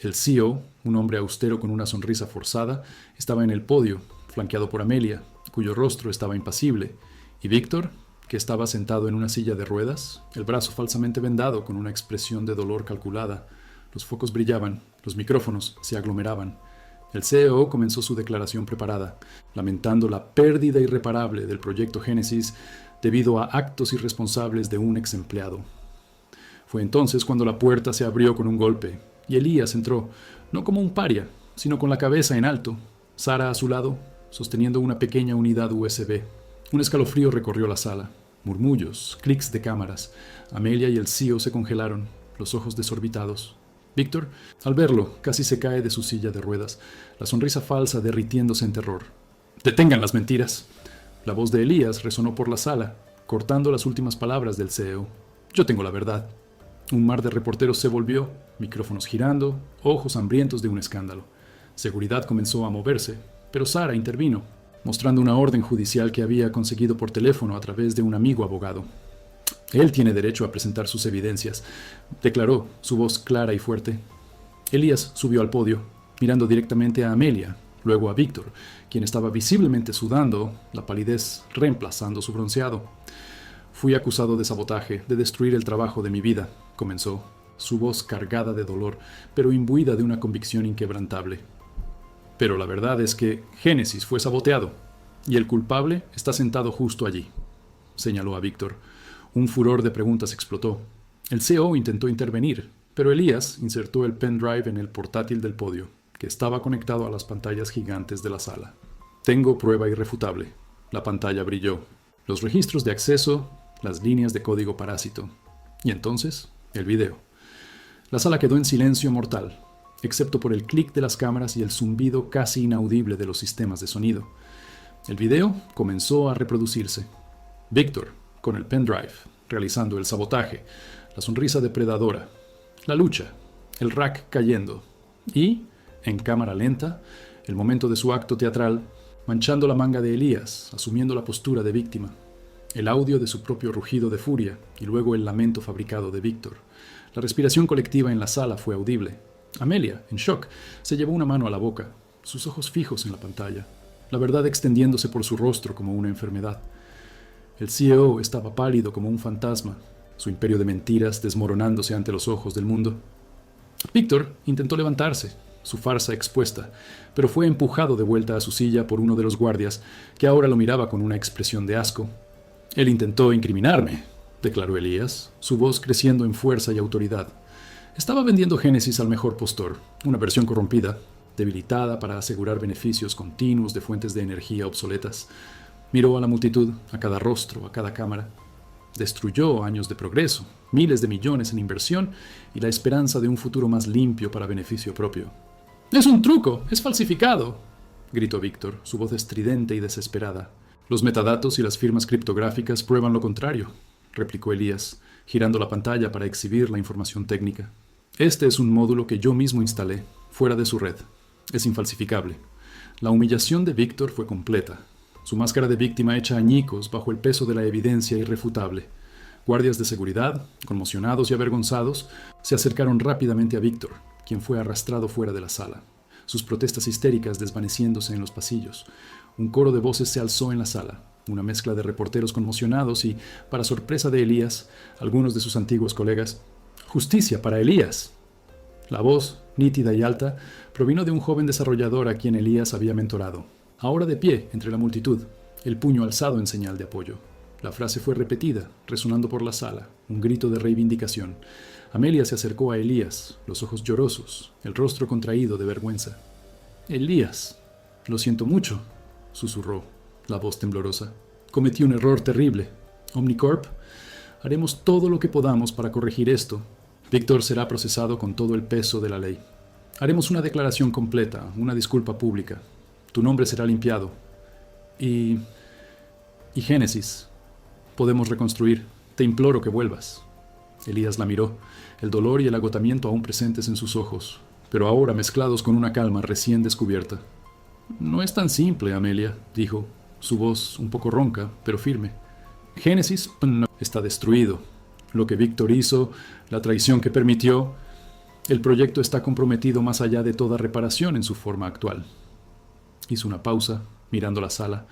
El CEO, un hombre austero con una sonrisa forzada, estaba en el podio, flanqueado por Amelia, cuyo rostro estaba impasible, y Víctor, que estaba sentado en una silla de ruedas, el brazo falsamente vendado con una expresión de dolor calculada. Los focos brillaban, los micrófonos se aglomeraban. El CEO comenzó su declaración preparada, lamentando la pérdida irreparable del proyecto Génesis debido a actos irresponsables de un ex empleado. Fue entonces cuando la puerta se abrió con un golpe, y Elías entró, no como un paria, sino con la cabeza en alto, Sara a su lado, sosteniendo una pequeña unidad USB. Un escalofrío recorrió la sala. Murmullos, clics de cámaras. Amelia y el CEO se congelaron, los ojos desorbitados. Víctor, al verlo, casi se cae de su silla de ruedas, la sonrisa falsa derritiéndose en terror. «¡Detengan las mentiras!». La voz de Elías resonó por la sala, cortando las últimas palabras del CEO. «Yo tengo la verdad». Un mar de reporteros se volvió, micrófonos girando, ojos hambrientos de un escándalo. Seguridad comenzó a moverse, pero Sara intervino, mostrando una orden judicial que había conseguido por teléfono a través de un amigo abogado. «Él tiene derecho a presentar sus evidencias», declaró, su voz clara y fuerte. Elías subió al podio, mirando directamente a Amelia, luego a Víctor, quien estaba visiblemente sudando, la palidez reemplazando su bronceado. «Fui acusado de sabotaje, de destruir el trabajo de mi vida», comenzó, su voz cargada de dolor, pero imbuida de una convicción inquebrantable. «Pero la verdad es que Génesis fue saboteado, y el culpable está sentado justo allí», señaló a Víctor. Un furor de preguntas explotó. El CEO intentó intervenir, pero Elías insertó el pendrive en el portátil del podio, que estaba conectado a las pantallas gigantes de la sala. «Tengo prueba irrefutable». La pantalla brilló. Los registros de acceso, las líneas de código parásito. Y entonces, el video. La sala quedó en silencio mortal, excepto por el clic de las cámaras y el zumbido casi inaudible de los sistemas de sonido. El video comenzó a reproducirse. Víctor, con el pendrive, realizando el sabotaje, la sonrisa depredadora, la lucha, el rack cayendo y, en cámara lenta, el momento de su acto teatral, manchando la manga de Elías, asumiendo la postura de víctima, el audio de su propio rugido de furia y luego el lamento fabricado de Víctor. La respiración colectiva en la sala fue audible. Amelia, en shock, se llevó una mano a la boca, sus ojos fijos en la pantalla, la verdad extendiéndose por su rostro como una enfermedad. El CEO estaba pálido como un fantasma, su imperio de mentiras desmoronándose ante los ojos del mundo. Víctor intentó levantarse, su farsa expuesta, pero fue empujado de vuelta a su silla por uno de los guardias, que ahora lo miraba con una expresión de asco. Él intentó incriminarme, declaró Elías, su voz creciendo en fuerza y autoridad. Estaba vendiendo Génesis al mejor postor, una versión corrompida, debilitada para asegurar beneficios continuos de fuentes de energía obsoletas. Miró a la multitud, a cada rostro, a cada cámara. Destruyó años de progreso, miles de millones en inversión y la esperanza de un futuro más limpio para beneficio propio. «¡Es un truco! ¡Es falsificado!», gritó Víctor, su voz estridente y desesperada. «Los metadatos y las firmas criptográficas prueban lo contrario», replicó Elías, girando la pantalla para exhibir la información técnica. «Este es un módulo que yo mismo instalé, fuera de su red. Es infalsificable». La humillación de Víctor fue completa. Su máscara de víctima hecha añicos bajo el peso de la evidencia irrefutable. Guardias de seguridad, conmocionados y avergonzados, se acercaron rápidamente a Víctor, quien fue arrastrado fuera de la sala, sus protestas histéricas desvaneciéndose en los pasillos. Un coro de voces se alzó en la sala, una mezcla de reporteros conmocionados y, para sorpresa de Elías, algunos de sus antiguos colegas, «¡Justicia para Elías!». La voz, nítida y alta, provino de un joven desarrollador a quien Elías había mentorado, ahora de pie entre la multitud, el puño alzado en señal de apoyo. La frase fue repetida, resonando por la sala, un grito de reivindicación. Amelia se acercó a Elías, los ojos llorosos, el rostro contraído de vergüenza. «Elías, lo siento mucho», susurró, la voz temblorosa. «Cometí un error terrible. Omnicorp, haremos todo lo que podamos para corregir esto. Víctor será procesado con todo el peso de la ley. Haremos una declaración completa, una disculpa pública. Tu nombre será limpiado. Y Génesis, podemos reconstruir. Te imploro que vuelvas». Elías la miró, el dolor y el agotamiento aún presentes en sus ojos, pero ahora mezclados con una calma recién descubierta. «No es tan simple, Amelia», dijo, su voz un poco ronca, pero firme. «Génesis está destruido. Lo que Víctor hizo, la traición que permitió, el proyecto está comprometido más allá de toda reparación en su forma actual». Hizo una pausa, mirando la sala,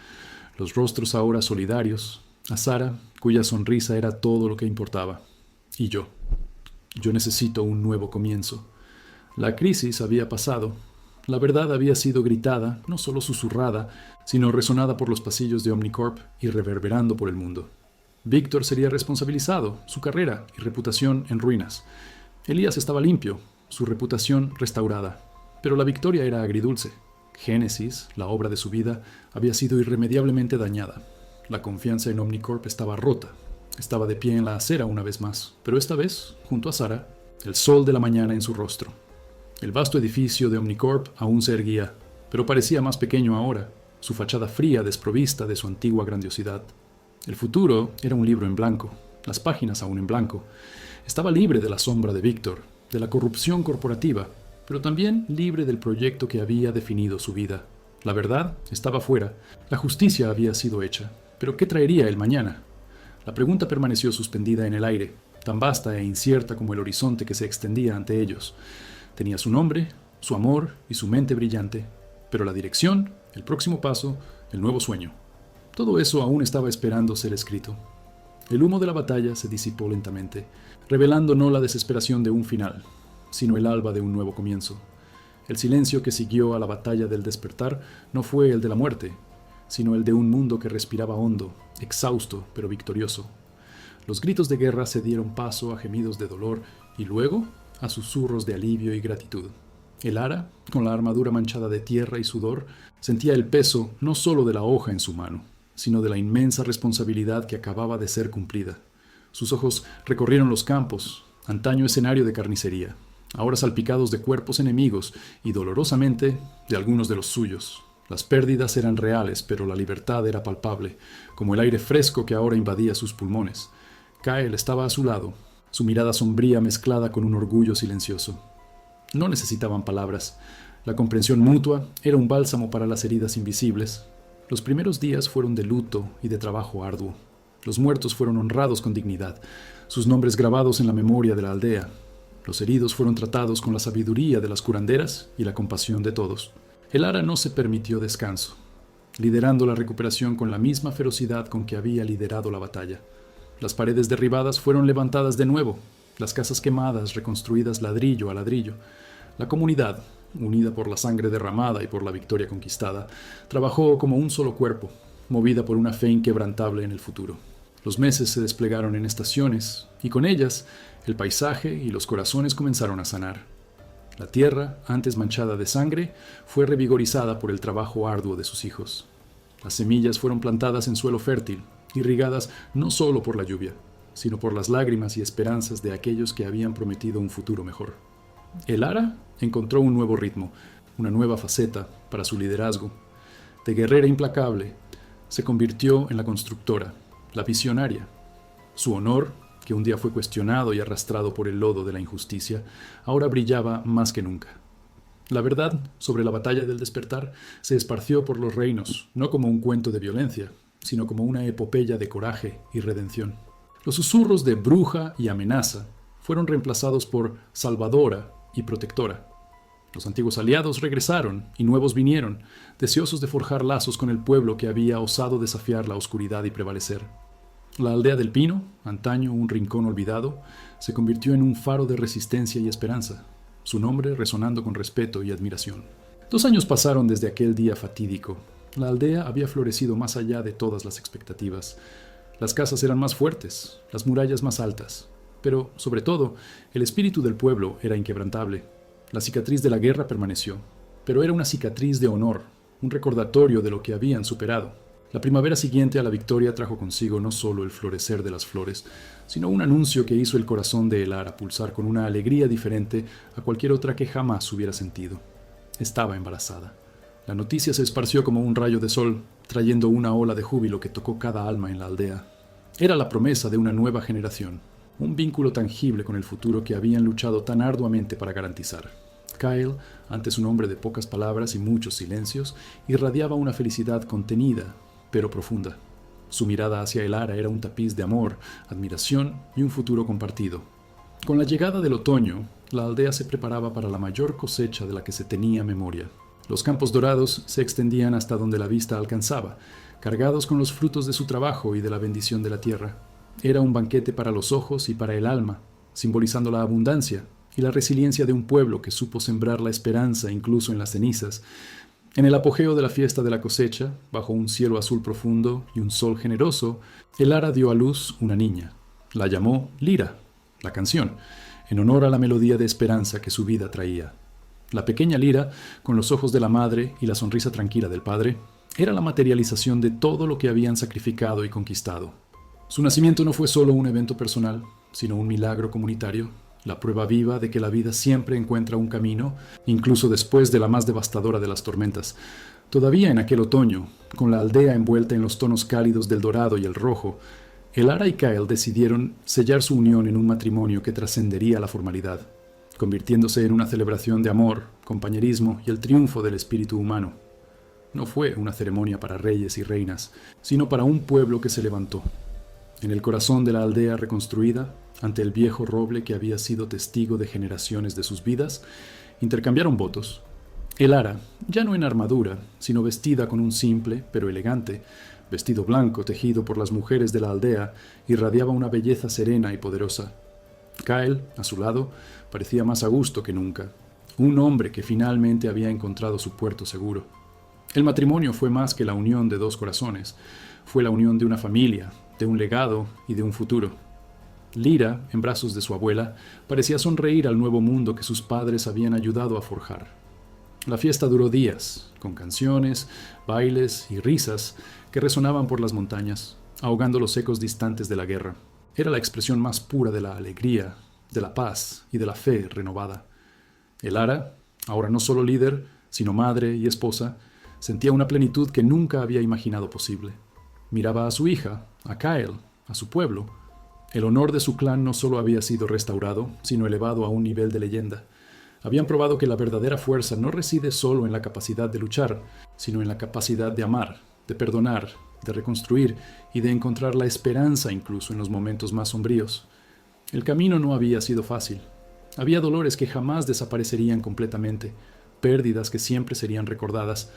los rostros ahora solidarios, a Sara, cuya sonrisa era todo lo que importaba. «Y yo. Yo necesito un nuevo comienzo». La crisis había pasado. La verdad había sido gritada, no solo susurrada, sino resonada por los pasillos de Omnicorp y reverberando por el mundo. Víctor sería responsabilizado, su carrera y reputación en ruinas. Elías estaba limpio, su reputación restaurada. Pero la victoria era agridulce. Génesis, la obra de su vida, había sido irremediablemente dañada. La confianza en Omnicorp estaba rota. Estaba de pie en la acera una vez más, pero esta vez, junto a Sara, el sol de la mañana en su rostro. El vasto edificio de Omnicorp aún se erguía, pero parecía más pequeño ahora, su fachada fría desprovista de su antigua grandiosidad. El futuro era un libro en blanco, las páginas aún en blanco. Estaba libre de la sombra de Víctor, de la corrupción corporativa, pero también libre del proyecto que había definido su vida. La verdad estaba fuera, la justicia había sido hecha, pero ¿qué traería el mañana? La pregunta permaneció suspendida en el aire, tan vasta e incierta como el horizonte que se extendía ante ellos. Tenía su nombre, su amor y su mente brillante, pero la dirección, el próximo paso, el nuevo sueño. Todo eso aún estaba esperando ser escrito. El humo de la batalla se disipó lentamente, revelando no la desesperación de un final, sino el alba de un nuevo comienzo. El silencio que siguió a la batalla del despertar no fue el de la muerte, sino el de un mundo que respiraba hondo, exhausto pero victorioso. Los gritos de guerra se dieron paso a gemidos de dolor y luego a susurros de alivio y gratitud. El ara, con la armadura manchada de tierra y sudor, sentía el peso no solo de la hoja en su mano, sino de la inmensa responsabilidad que acababa de ser cumplida. Sus ojos recorrieron los campos, antaño escenario de carnicería, ahora salpicados de cuerpos enemigos y dolorosamente de algunos de los suyos. Las pérdidas eran reales, pero la libertad era palpable, como el aire fresco que ahora invadía sus pulmones. Kyle estaba a su lado, su mirada sombría mezclada con un orgullo silencioso. No necesitaban palabras. La comprensión mutua era un bálsamo para las heridas invisibles. Los primeros días fueron de luto y de trabajo arduo. Los muertos fueron honrados con dignidad, sus nombres grabados en la memoria de la aldea. Los heridos fueron tratados con la sabiduría de las curanderas y la compasión de todos. El Ara no se permitió descanso, liderando la recuperación con la misma ferocidad con que había liderado la batalla. Las paredes derribadas fueron levantadas de nuevo, las casas quemadas reconstruidas ladrillo a ladrillo. La comunidad, unida por la sangre derramada y por la victoria conquistada, trabajó como un solo cuerpo, movida por una fe inquebrantable en el futuro. Los meses se desplegaron en estaciones, y con ellas el paisaje y los corazones comenzaron a sanar. La tierra, antes manchada de sangre, fue revigorizada por el trabajo arduo de sus hijos. Las semillas fueron plantadas en suelo fértil, irrigadas no solo por la lluvia, sino por las lágrimas y esperanzas de aquellos que habían prometido un futuro mejor. El Ara encontró un nuevo ritmo, una nueva faceta para su liderazgo. De guerrera implacable, se convirtió en la constructora, la visionaria. Su honor, que un día fue cuestionado y arrastrado por el lodo de la injusticia, ahora brillaba más que nunca. La verdad sobre la batalla del despertar se esparció por los reinos, no como un cuento de violencia, sino como una epopeya de coraje y redención. Los susurros de bruja y amenaza fueron reemplazados por salvadora y protectora. Los antiguos aliados regresaron y nuevos vinieron, deseosos de forjar lazos con el pueblo que había osado desafiar la oscuridad y prevalecer. La aldea del Pino, antaño un rincón olvidado, se convirtió en un faro de resistencia y esperanza, su nombre resonando con respeto y admiración. 2 años pasaron desde aquel día fatídico. La aldea había florecido más allá de todas las expectativas. Las casas eran más fuertes, las murallas más altas, pero, sobre todo, el espíritu del pueblo era inquebrantable. La cicatriz de la guerra permaneció, pero era una cicatriz de honor, un recordatorio de lo que habían superado. La primavera siguiente a la victoria trajo consigo no solo el florecer de las flores, sino un anuncio que hizo el corazón de El Ara pulsar con una alegría diferente a cualquier otra que jamás hubiera sentido. Estaba embarazada. La noticia se esparció como un rayo de sol, trayendo una ola de júbilo que tocó cada alma en la aldea. Era la promesa de una nueva generación, un vínculo tangible con el futuro que habían luchado tan arduamente para garantizar. Kyle, antes un hombre de pocas palabras y muchos silencios, irradiaba una felicidad contenida, pero profunda. Su mirada hacia El Ara era un tapiz de amor, admiración y un futuro compartido. Con la llegada del otoño, la aldea se preparaba para la mayor cosecha de la que se tenía memoria. Los campos dorados se extendían hasta donde la vista alcanzaba, cargados con los frutos de su trabajo y de la bendición de la tierra. Era un banquete para los ojos y para el alma, simbolizando la abundancia y la resiliencia de un pueblo que supo sembrar la esperanza incluso en las cenizas. En el apogeo de la fiesta de la cosecha, bajo un cielo azul profundo y un sol generoso, El Ara dio a luz una niña. La llamó Lira, la canción, en honor a la melodía de esperanza que su vida traía. La pequeña Lira, con los ojos de la madre y la sonrisa tranquila del padre, era la materialización de todo lo que habían sacrificado y conquistado. Su nacimiento no fue solo un evento personal, sino un milagro comunitario, la prueba viva de que la vida siempre encuentra un camino, incluso después de la más devastadora de las tormentas. Todavía en aquel otoño, con la aldea envuelta en los tonos cálidos del dorado y el rojo, El Ara y Kyle decidieron sellar su unión en un matrimonio que trascendería la formalidad, convirtiéndose en una celebración de amor, compañerismo y el triunfo del espíritu humano. No fue una ceremonia para reyes y reinas, sino para un pueblo que se levantó. En el corazón de la aldea reconstruida, ante el viejo roble que había sido testigo de generaciones de sus vidas, intercambiaron votos. El Ara, ya no en armadura, sino vestida con un simple, pero elegante, vestido blanco tejido por las mujeres de la aldea, irradiaba una belleza serena y poderosa. Kyle, a su lado, parecía más a gusto que nunca, un hombre que finalmente había encontrado su puerto seguro. El matrimonio fue más que la unión de 2 corazones, fue la unión de una familia, de un legado y de un futuro. Lira, en brazos de su abuela, parecía sonreír al nuevo mundo que sus padres habían ayudado a forjar. La fiesta duró días, con canciones, bailes y risas que resonaban por las montañas, ahogando los ecos distantes de la guerra. Era la expresión más pura de la alegría, de la paz y de la fe renovada. Elara, ahora no solo líder, sino madre y esposa, sentía una plenitud que nunca había imaginado posible. Miraba a su hija, a Kyle, a su pueblo. El honor de su clan no solo había sido restaurado, sino elevado a un nivel de leyenda. Habían probado que la verdadera fuerza no reside solo en la capacidad de luchar, sino en la capacidad de amar, de perdonar, de reconstruir y de encontrar la esperanza incluso en los momentos más sombríos. El camino no había sido fácil. Había dolores que jamás desaparecerían completamente, pérdidas que siempre serían recordadas,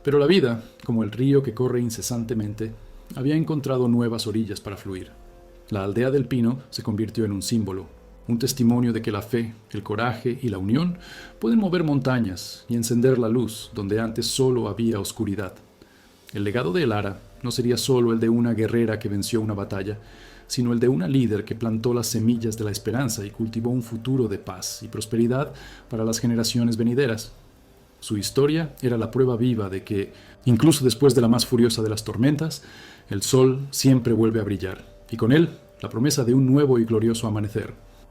pero la vida, como el río que corre incesantemente, había encontrado nuevas orillas para fluir. La aldea del Pino se convirtió en un símbolo, un testimonio de que la fe, el coraje y la unión pueden mover montañas y encender la luz donde antes solo había oscuridad. El legado de Elara no sería solo el de una guerrera que venció una batalla, sino el de una líder que plantó las semillas de la esperanza y cultivó un futuro de paz y prosperidad para las generaciones venideras. Su historia era la prueba viva de que, incluso después de la más furiosa de las tormentas, el sol siempre vuelve a brillar, y con él la promesa de un nuevo y glorioso amanecer.